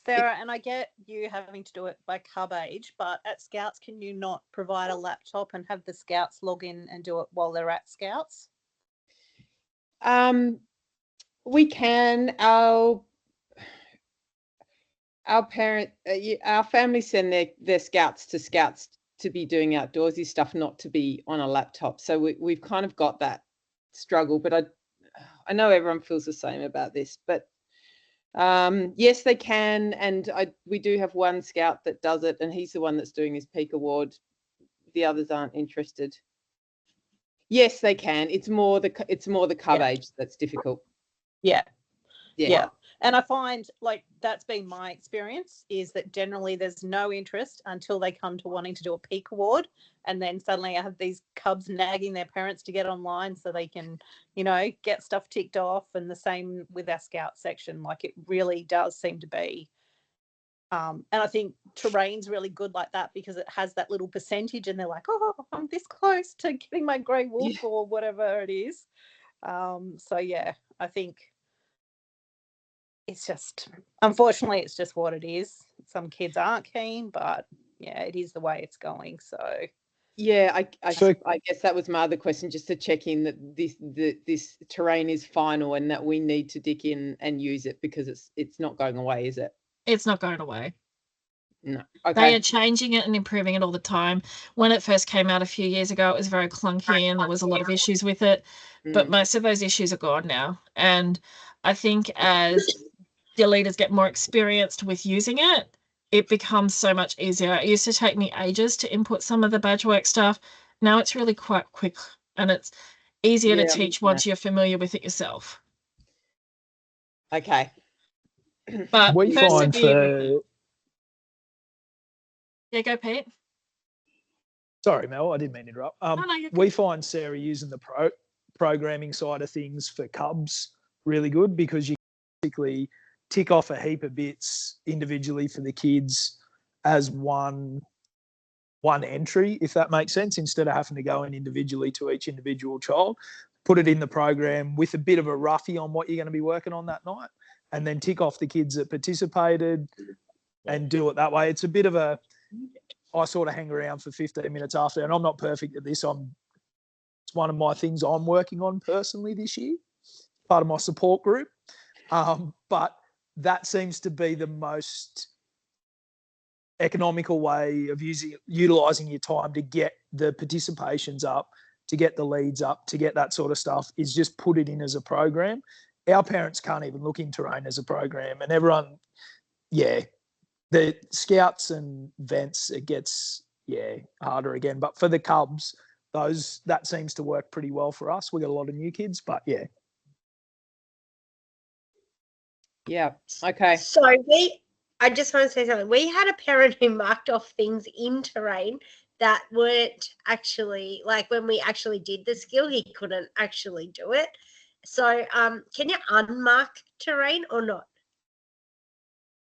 Sarah, and I get you having to do it by cub age, but at Scouts, can you not provide a laptop and have the Scouts log in and do it while they're at Scouts? We can. Our family send their Scouts to be doing outdoorsy stuff, not to be on a laptop. So we've kind of got that struggle, but I know everyone feels the same about this, but yes, they can. And we do have one Scout that does it, and he's the one that's doing his Peak Award. The others aren't interested. Yes, they can. It's more the cub age that's difficult. Yeah. And I find, like, that's been my experience, is that generally there's no interest until they come to wanting to do a Peak Award, and then suddenly I have these cubs nagging their parents to get online so they can, get stuff ticked off. And the same with our Scout section. Like, it really does seem to be. And I think Terrain's really good like that, because it has that little percentage and they're like, oh, I'm this close to getting my grey wolf or whatever it is. So, yeah, I think it's just, unfortunately, it's just what it is. Some kids aren't keen, but yeah, it is the way it's going. So yeah, I guess that was my other question, just to check in that this Terrain is final and that we need to dig in and use it, because it's not going away, is it? It's not going away. No. Okay. They are changing it and improving it all the time. When it first came out a few years ago, it was very clunky and there was a lot of issues with it. But most of those issues are gone now. And I think as your leaders get more experienced with using it, it becomes so much easier. It used to take me ages to input some of the badge work stuff. Now it's really quite quick, and it's easier to teach once you're familiar with it yourself. Okay. But we find yeah, go Pete. Sorry, Mel, I didn't mean to interrupt. We find Sarah using the programming side of things for cubs really good, because you basically tick off a heap of bits individually for the kids as one entry, if that makes sense, instead of having to go in individually to each individual child. Put it in the program with a bit of a roughie on what you're going to be working on that night, and then tick off the kids that participated and do it that way. It's a bit of I sort of hang around for 15 minutes after, and I'm not perfect at this. It's one of my things I'm working on personally this year, part of my support group. But that seems to be the most economical way of utilising your time to get the participations up, to get the leads up, to get that sort of stuff, is just put it in as a program. Our parents can't even look in Terrain as a program, and everyone, the Scouts and Vents, it gets, harder again. But for the Cubs, that seems to work pretty well for us. We got a lot of new kids, but yeah. Yeah. Okay. So I just want to say something. We had a parent who marked off things in Terrain that weren't actually, like, when we actually did the skill, he couldn't actually do it. So can you unmark Terrain or not?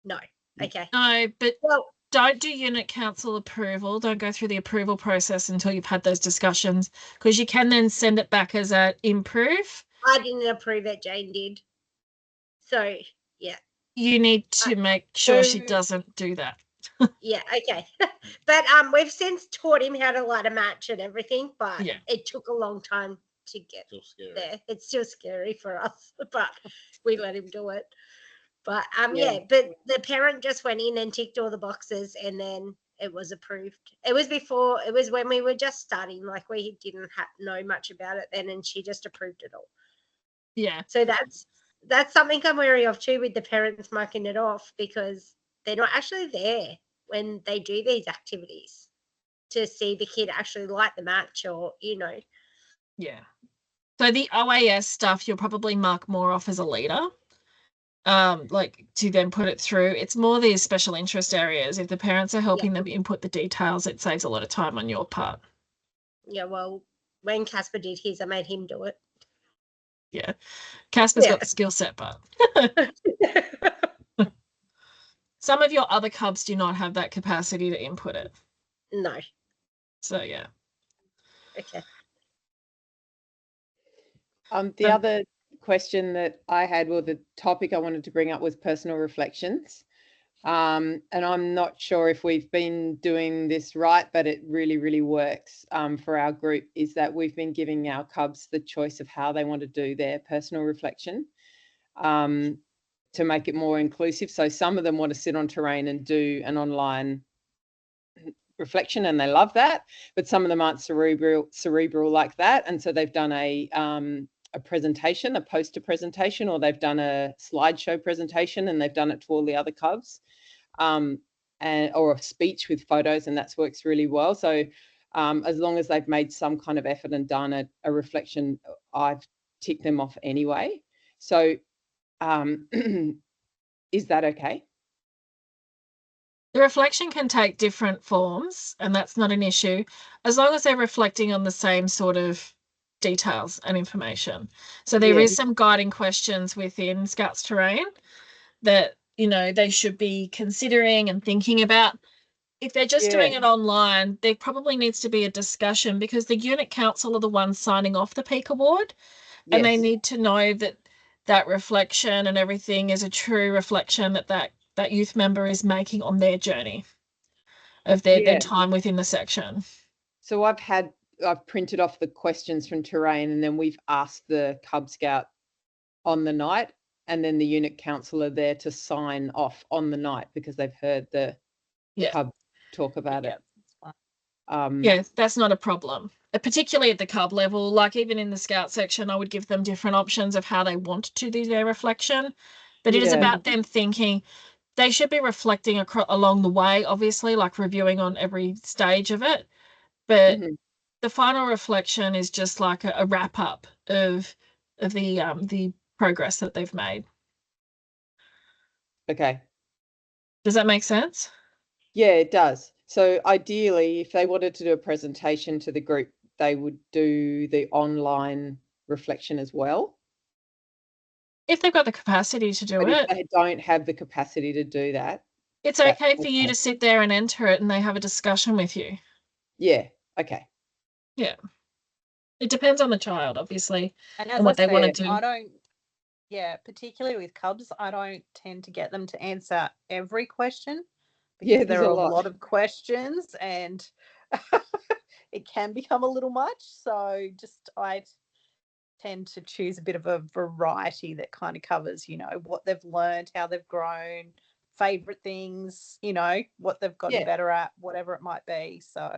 No. Okay. No, but don't do unit council approval. Don't go through the approval process until you've had those discussions, because you can then send it back as a improve. I didn't approve it. Jane did. So, yeah. You need to make sure she doesn't do that. Yeah, okay. But we've since taught him how to ladder match and everything, but it took a long time to get Still scary. there. It's still scary for us, but we let him do it. But Yeah. but the parent just went in and ticked all the boxes, and then it was approved. It was when we were just starting, like we didn't know much about it then, and she just approved it all. Yeah. So that's something I'm wary of too, with the parents marking it off, because they're not actually there when they do these activities to see the kid actually like the match, or Yeah. So the OAS stuff, you'll probably mark more off as a leader, like to then put it through. It's more these special interest areas. If the parents are helping them input the details, it saves a lot of time on your part. Yeah, well, when Casper did his, I made him do it. Yeah. Casper's got the skill set, but some of your other cubs do not have that capacity to input it. No. So yeah. Okay. The other question that I had, well, the topic I wanted to bring up was personal reflections. And I'm not sure if we've been doing this right, but it really, really works for our group, is that we've been giving our cubs the choice of how they want to do their personal reflection to make it more inclusive. So some of them want to sit on terrain and do an online reflection, and they love that, but some of them aren't cerebral like that, and so they've done a presentation, a poster presentation, or they've done a slideshow presentation, and they've done it to all the other cubs, or a speech with photos, and that's works really well. So as long as they've made some kind of effort and done a reflection, I've ticked them off anyway. So is that okay? The reflection can take different forms, and that's not an issue, as long as they're reflecting on the same sort of details and information. So there is some guiding questions within Scouts Terrain that, they should be considering and thinking about. If they're just doing it online, there probably needs to be a discussion, because the unit council are the ones signing off the peak award, and they need to know that reflection and everything is a true reflection that youth member is making on their journey of their time within the section. So I've printed off the questions from Terrain, and then we've asked the Cub Scout on the night, and then the unit councillor there to sign off on the night, because they've heard the Cub talk about it. Yes, that's not a problem. Particularly at the Cub level, like even in the Scout section, I would give them different options of how they want to do their reflection. But it is about them thinking. They should be reflecting along the way, obviously, like reviewing on every stage of it. But the final reflection is just like a wrap up of the progress that they've made. Okay. Does that make sense? Yeah, it does. So ideally, if they wanted to do a presentation to the group, they would do the online reflection as well. If they've got the capacity to do but it. If they don't have the capacity to do that. It's okay for you to sit there and enter it, and they have a discussion with you. Yeah. Okay. Yeah. It depends on the child, obviously, and what they want to do. I don't, particularly with cubs, I don't tend to get them to answer every question, because there are a lot of questions, and it can become a little much. So I tend to choose a bit of a variety that kind of covers, what they've learned, how they've grown, favorite things, what they've gotten better at, whatever it might be. So,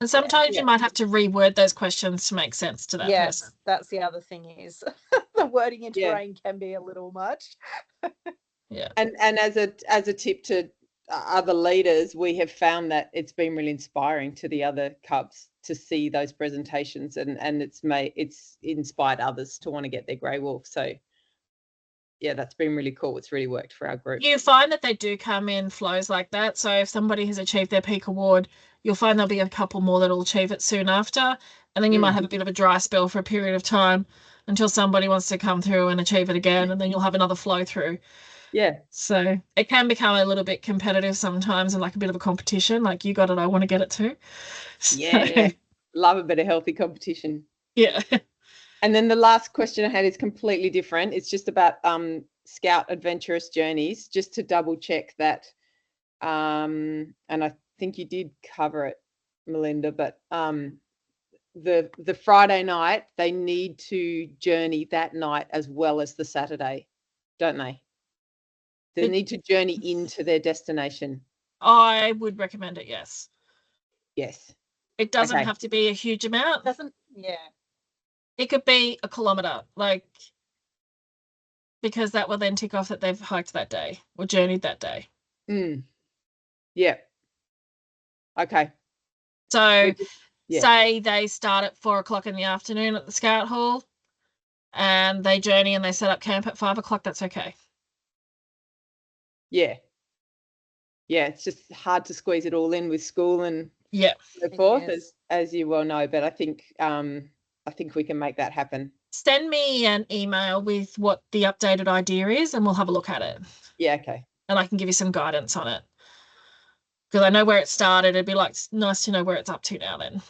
and sometimes you might have to reword those questions to make sense to that person. That's the other thing, is the wording in Terrain can be a little much. And as a tip to other leaders, we have found that it's been really inspiring to the other cubs to see those presentations, and it's inspired others to want to get their grey wolf. So that's been really cool. It's really worked for our group. You find that they do come in flows like that. So if somebody has achieved their peak award, you'll find there'll be a couple more that'll achieve it soon after, and then you might have a bit of a dry spell for a period of time until somebody wants to come through and achieve it again, and then you'll have another flow through. So it can become a little bit competitive sometimes, and like a bit of a competition, like you got it, I want to get it too. Love a bit of healthy competition. And then the last question I had is completely different. It's just about Scout Adventurous Journeys, just to double check that, and I think you did cover it, Melinda, but the Friday night, they need to journey that night as well as the Saturday, don't they? They need to journey into their destination. I would recommend it, yes. Yes. It doesn't Okay. have to be a huge amount. Yeah. It could be a kilometre, like, because that will then tick off that they've hiked that day or journeyed that day. Yeah. Okay. So Yeah. say they start at 4 o'clock in the afternoon at the Scout Hall and they journey and they set up camp at 5 o'clock, that's okay. Yeah. Yeah, it's just hard to squeeze it all in with school and Yeah. so forth, as you well know. But I think we can make that happen. Send me an email with what the updated idea is and we'll have a look at it. Yeah, okay. And I can give you some guidance on it. Because I know where it started. It'd be like nice to know where it's up to now then.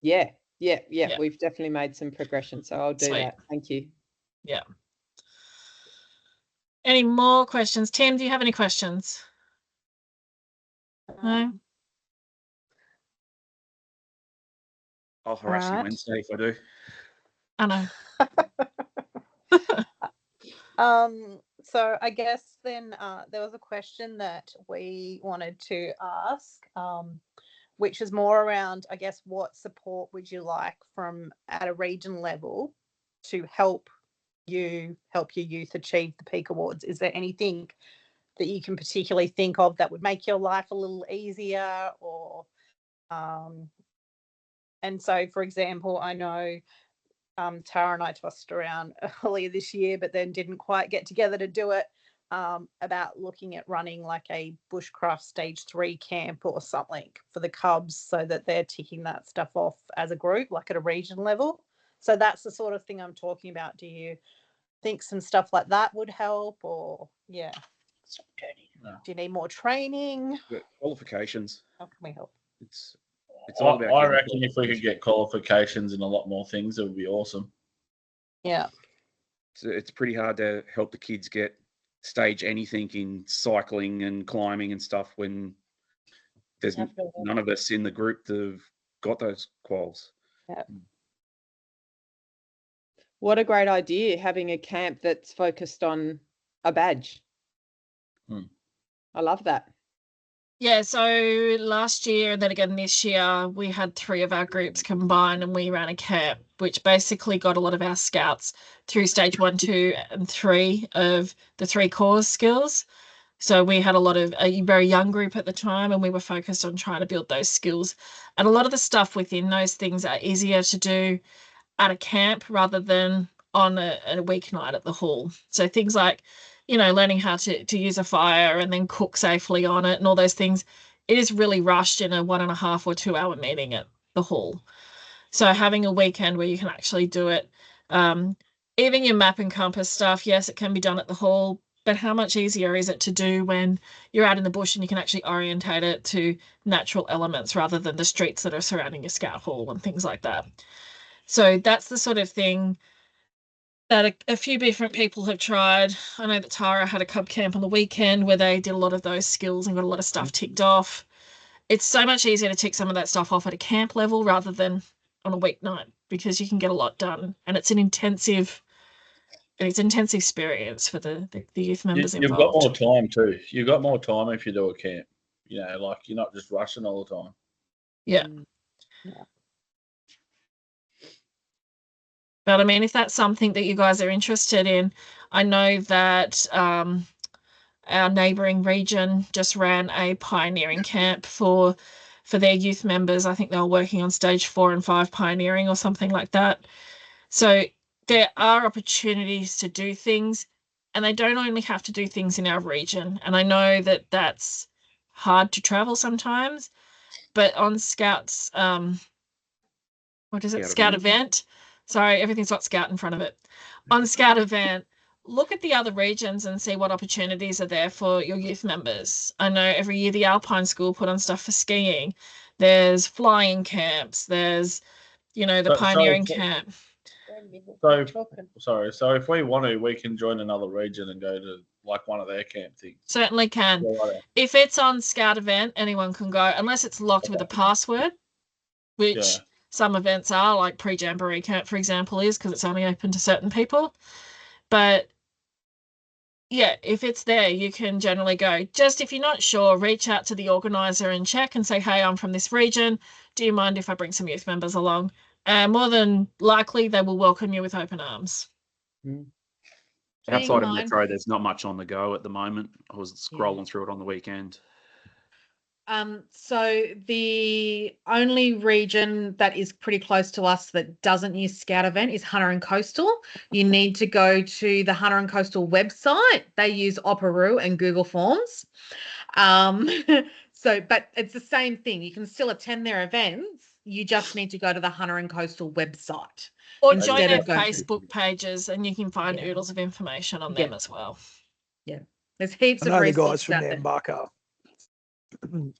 Yeah. We've definitely made some progression. So I'll do Sweet. that. Thank you. Yeah. Any more questions? Tim, do you have any questions? No? I'll harass you Right. Wednesday if I do. I know. So I guess then there was a question that we wanted to ask, which is more around, I guess, what support would you like from at a region level to help your youth achieve the Peak Awards? Is there anything that you can particularly think of that would make your life a little easier, or and so, for example, I know Tara and I tossed around earlier this year, but then didn't quite get together to do it, about looking at running like a bushcraft stage 3 camp or something for the Cubs so that they're ticking that stuff off as a group, like at a region level. So that's the sort of thing I'm talking about. Do you think some stuff like that would help, or yeah? No. Do you need more training? But qualifications. How can we help? It's all about. I getting reckon if we could get qualifications in a lot more things, it would be awesome. Yeah. It's pretty hard to help the kids get stage anything in cycling and climbing and stuff when there's none of us in the group that have got those quals. Yeah. What a great idea, having a camp that's focused on a badge. I love that. Yeah, so last year and then again this year, we had 3 of our groups combined and we ran a camp, which basically got a lot of our scouts through stage 1, 2, and 3 of the 3 core skills. So we had a very young group at the time and we were focused on trying to build those skills. And a lot of the stuff within those things are easier to do at a camp rather than on a weeknight at the hall. So things like, learning how to use a fire and then cook safely on it and all those things, it is really rushed in a 1.5 or 2 hour meeting at the hall. So having a weekend where you can actually do it, even your map and compass stuff, yes, it can be done at the hall, but how much easier is it to do when you're out in the bush and you can actually orientate it to natural elements rather than the streets that are surrounding your scout hall and things like that. So that's the sort of thing that a few different people have tried. I know that Tara had a cub camp on the weekend where they did a lot of those skills and got a lot of stuff ticked off. It's so much easier to tick some of that stuff off at a camp level rather than on a weeknight because you can get a lot done, and it's an intensive experience for the youth members You've involved. got more time too. You've got more time if you do a camp. Like you're not just rushing all the time. Yeah. But I mean, if that's something that you guys are interested in, I know that our neighbouring region just ran a pioneering camp for their youth members. I think they were working on stage 4 and 5 pioneering or something like that. So there are opportunities to do things, and they don't only have to do things in our region. And I know that that's hard to travel sometimes, but on Scouts, what is it? Scout event. Sorry, everything's got Scout in front of it. On Scout event, look at the other regions and see what opportunities are there for your youth members. I know every year the Alpine School put on stuff for skiing. There's flying camps. There's, the pioneering camp. So if we want to, we can join another region and go to like one of their camp things. Certainly can. If it's on Scout event, anyone can go, unless it's locked with a password, which some events are, like pre-Jamboree Camp, for example, is because it's only open to certain people. But yeah, if it's there, you can generally go. Just if you're not sure, reach out to the organizer and check and say, hey, I'm from this region. Do you mind if I bring some youth members along? And more than likely, they will welcome you with open arms. Outside of mind- Metro, there's not much on the go at the moment. I was scrolling through it on the weekend. So the only region that is pretty close to us that doesn't use Scout Event is Hunter and Coastal. You need to go to the Hunter and Coastal website. They use Operoo and Google Forms. But it's the same thing. You can still attend their events. You just need to go to the Hunter and Coastal website. Or Instead join their of going- Facebook pages and you can find oodles of information on them as well. There's heaps I of know the guys resources from out there. Nambucca.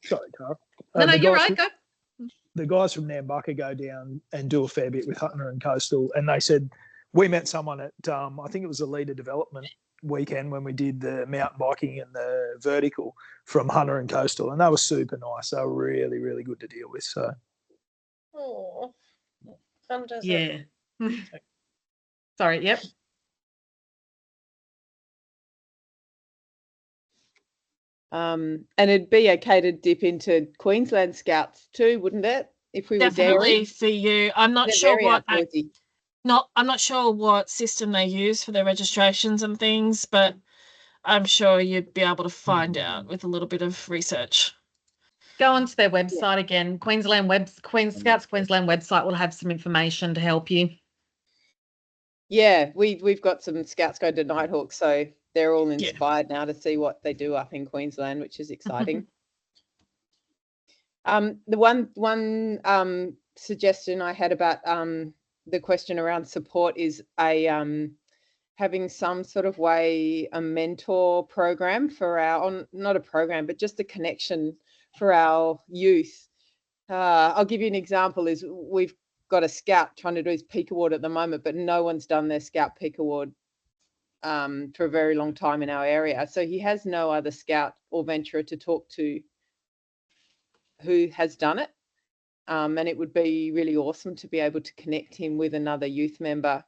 Sorry, Tara. No, The you're guys right. from- Go. The guys from Nambucca go down and do a fair bit with Hunter and Coastal, and they said we met someone at I think it was a leader development weekend when we did the mountain biking and the vertical from Hunter and Coastal, and they were super nice. They were really, really good to deal with. So Oh, fun does it? Yeah. Sorry. Yep. And it'd be okay to dip into Queensland Scouts too, wouldn't it? If we were Definitely daring. for you. I'm not They're sure very what outdoorsy. I'm not sure what system they use for their registrations and things, but I'm sure you'd be able to find out with a little bit of research. Go onto their website again. Queen Scouts Queensland website will have some information to help you. Yeah, we've got some Scouts go to Nighthawk, so they're all inspired now to see what they do up in Queensland, which is exciting. The one suggestion I had about the question around support is having some sort of way, a mentor program for not a program, but just a connection for our youth. I'll give you an example. Is we've got a scout trying to do his peak award at the moment, but no one's done their scout peak award for a very long time in our area. So he has no other scout or venturer to talk to who has done it. And it would be really awesome to be able to connect him with another youth member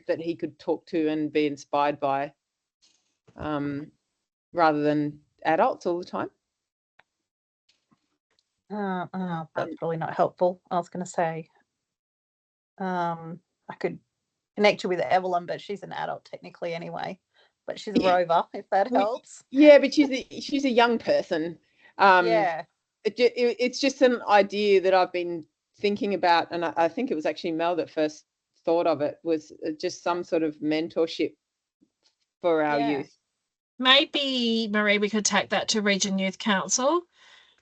that he could talk to and be inspired by, rather than adults all the time. That's probably not helpful. I was going to say, I could connect you with Evelyn, but she's an adult technically anyway. But she's a rover, if that helps. Yeah, but she's a young person. Yeah. It's just an idea that I've been thinking about, and I think it was actually Mel that first thought of it, was just some sort of mentorship for our youth. Maybe, Marie, we could take that to Region Youth Council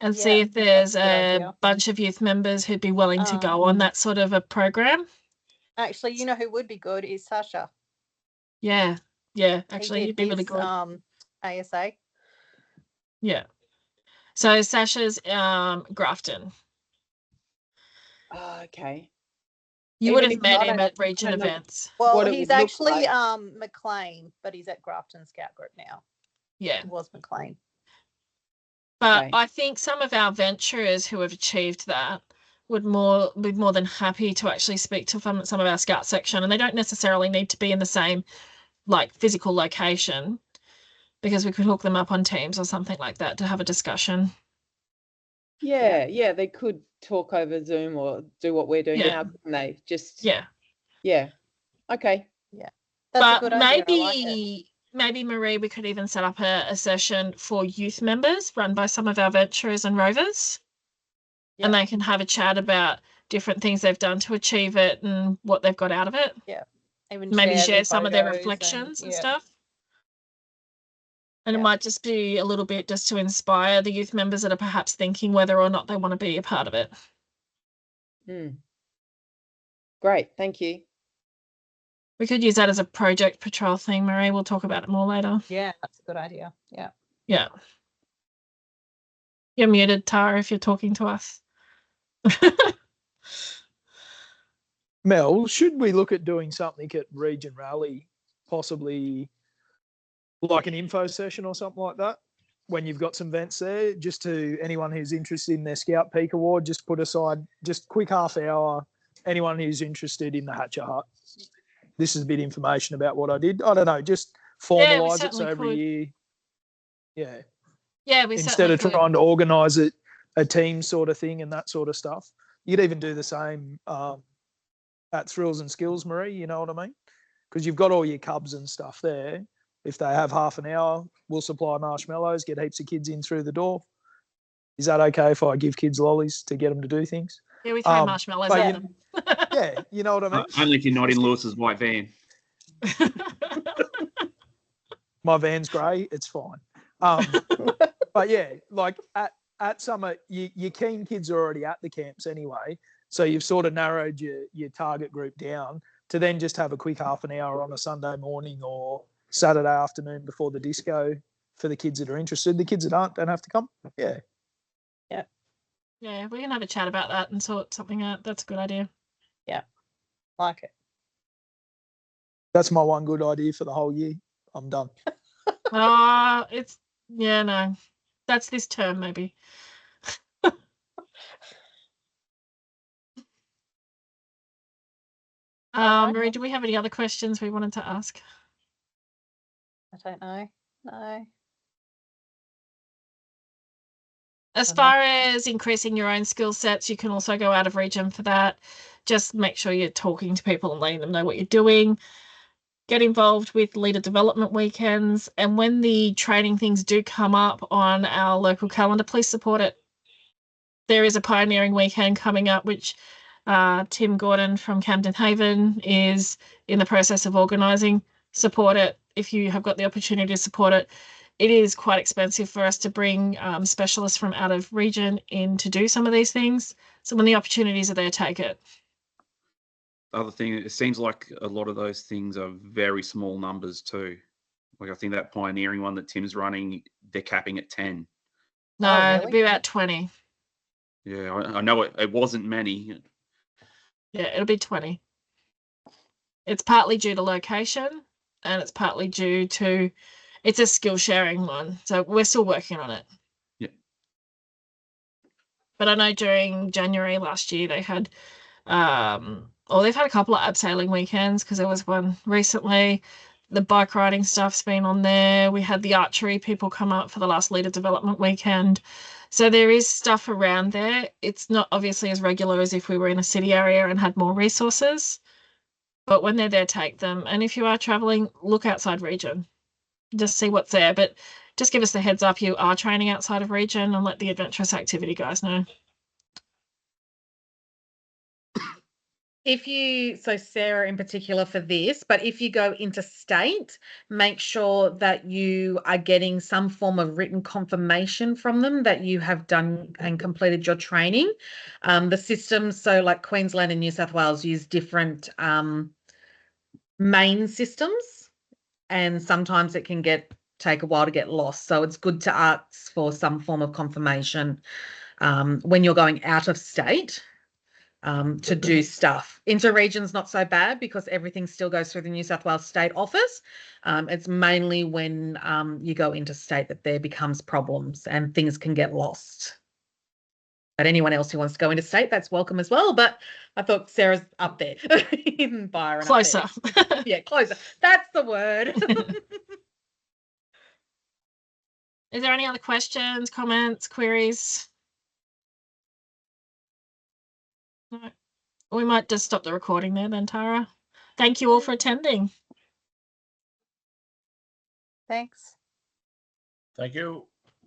and see if there's a bunch of youth members who'd be willing to go on that sort of a program. Actually, you know who would be good is Sasha. Yeah, actually, he'd be really good. ASA. Yeah. So Sasha's Grafton. Oh, okay. You would have met him at region events. Well, he's actually McLean, but he's at Grafton Scout Group now. Yeah. It was McLean. But I think some of our venturers who have achieved that would be more than happy to actually speak to some of our scout section, and they don't necessarily need to be in the same physical location, because we could hook them up on Teams or something like that to have a discussion. Yeah, they could talk over Zoom or do what we're doing now, couldn't they? Just yeah. Okay. Yeah. That's a good idea. Maybe Marie, we could even set up a session for youth members run by some of our venturers and rovers. And they can have a chat about different things they've done to achieve it and what they've got out of it. Yeah. Even maybe share some of their reflections and stuff. And it might just be a little bit just to inspire the youth members that are perhaps thinking whether or not they want to be a part of it. Great, thank you. We could use that as a project patrol thing, Marie. We'll talk about it more later. Yeah, that's a good idea. Yeah. Yeah. You're muted, Tara, if you're talking to us. Mel, should we look at doing something at Region Rally, possibly like an info session or something like that? when you've got some vents there, just to anyone who's interested in their Scout Peak Award, just put aside just quick half hour. Anyone who's interested in the Hatcher Hut. This is a bit of information about what I did. I don't know, just formalise it so certainly every could. year. Yeah. Yeah, we Instead certainly of could. trying to organise it, a team sort of thing and that sort of stuff. You'd even do the same at Thrills and Skills, Marie, you know what I mean? Because you've got all your cubs and stuff there. If they have half an hour, we'll supply marshmallows, get heaps of kids in through the door. Is that okay if I give kids lollies to get them to do things? Yeah, we throw marshmallows but at you- them. Yeah, you know what I mean? Only if you're not in Lewis's white van. My van's grey, it's fine. But yeah, like at summer, your keen kids are already at the camps anyway. So you've sort of narrowed your target group down to then just have a quick half an hour on a Sunday morning or Saturday afternoon before the disco for the kids that are interested. The kids that aren't don't have to come. Yeah. Yeah, we can have a chat about that and sort something out. That's a good idea. Like it. That's my one good idea for the whole year. I'm done. No. That's this term, maybe. Marie, do we have any other questions we wanted to ask? I don't know. No. As far as increasing your own skill sets, you can also go out of region for that. Just make sure you're talking to people and letting them know what you're doing. Get involved with leader development weekends. And when the training things do come up on our local calendar, please support it. There is a pioneering weekend coming up, which Tim Gordon from Camden Haven is in the process of organising. Support it if you have got the opportunity to support it. It is quite expensive for us to bring specialists from out of region in to do some of these things. So when the opportunities are there, take it. The other thing, it seems like a lot of those things are very small numbers too. Like I think that pioneering one that Tim's running, they're capping at 10. No, really? it'll be about 20. Yeah, I know it wasn't many. Yeah, it'll be 20. It's partly due to location and it's partly due to, it's a skill sharing one. So we're still working on it. Yeah. But I know during January last year, they had, they've had a couple of abseiling weekends because there was one recently. The bike riding stuff's been on there. We had the archery people come up for the last leader development weekend. So there is stuff around there. It's not obviously as regular as if we were in a city area and had more resources. But when they're there, take them. And if you are traveling, look outside region. Just see what's there. But just give us the heads up you are training outside of region and let the adventurous activity guys know. So Sarah in particular for this, but if you go interstate, make sure that you are getting some form of written confirmation from them that you have done and completed your training. The systems, so like Queensland and New South Wales use different main systems, and sometimes it can take a while to get lost. So it's good to ask for some form of confirmation when you're going out of state. To do stuff. Inter-region's not so bad because everything still goes through the New South Wales State Office. It's mainly when you go interstate that there becomes problems and things can get lost. But anyone else who wants to go interstate, that's welcome as well. But I thought Sarah's up there in Byron. Closer. Yeah, closer. That's the word. Is there any other questions, comments, queries? No. We might just stop the recording there then, Tara. Thank you all for attending. Thanks. Thank you.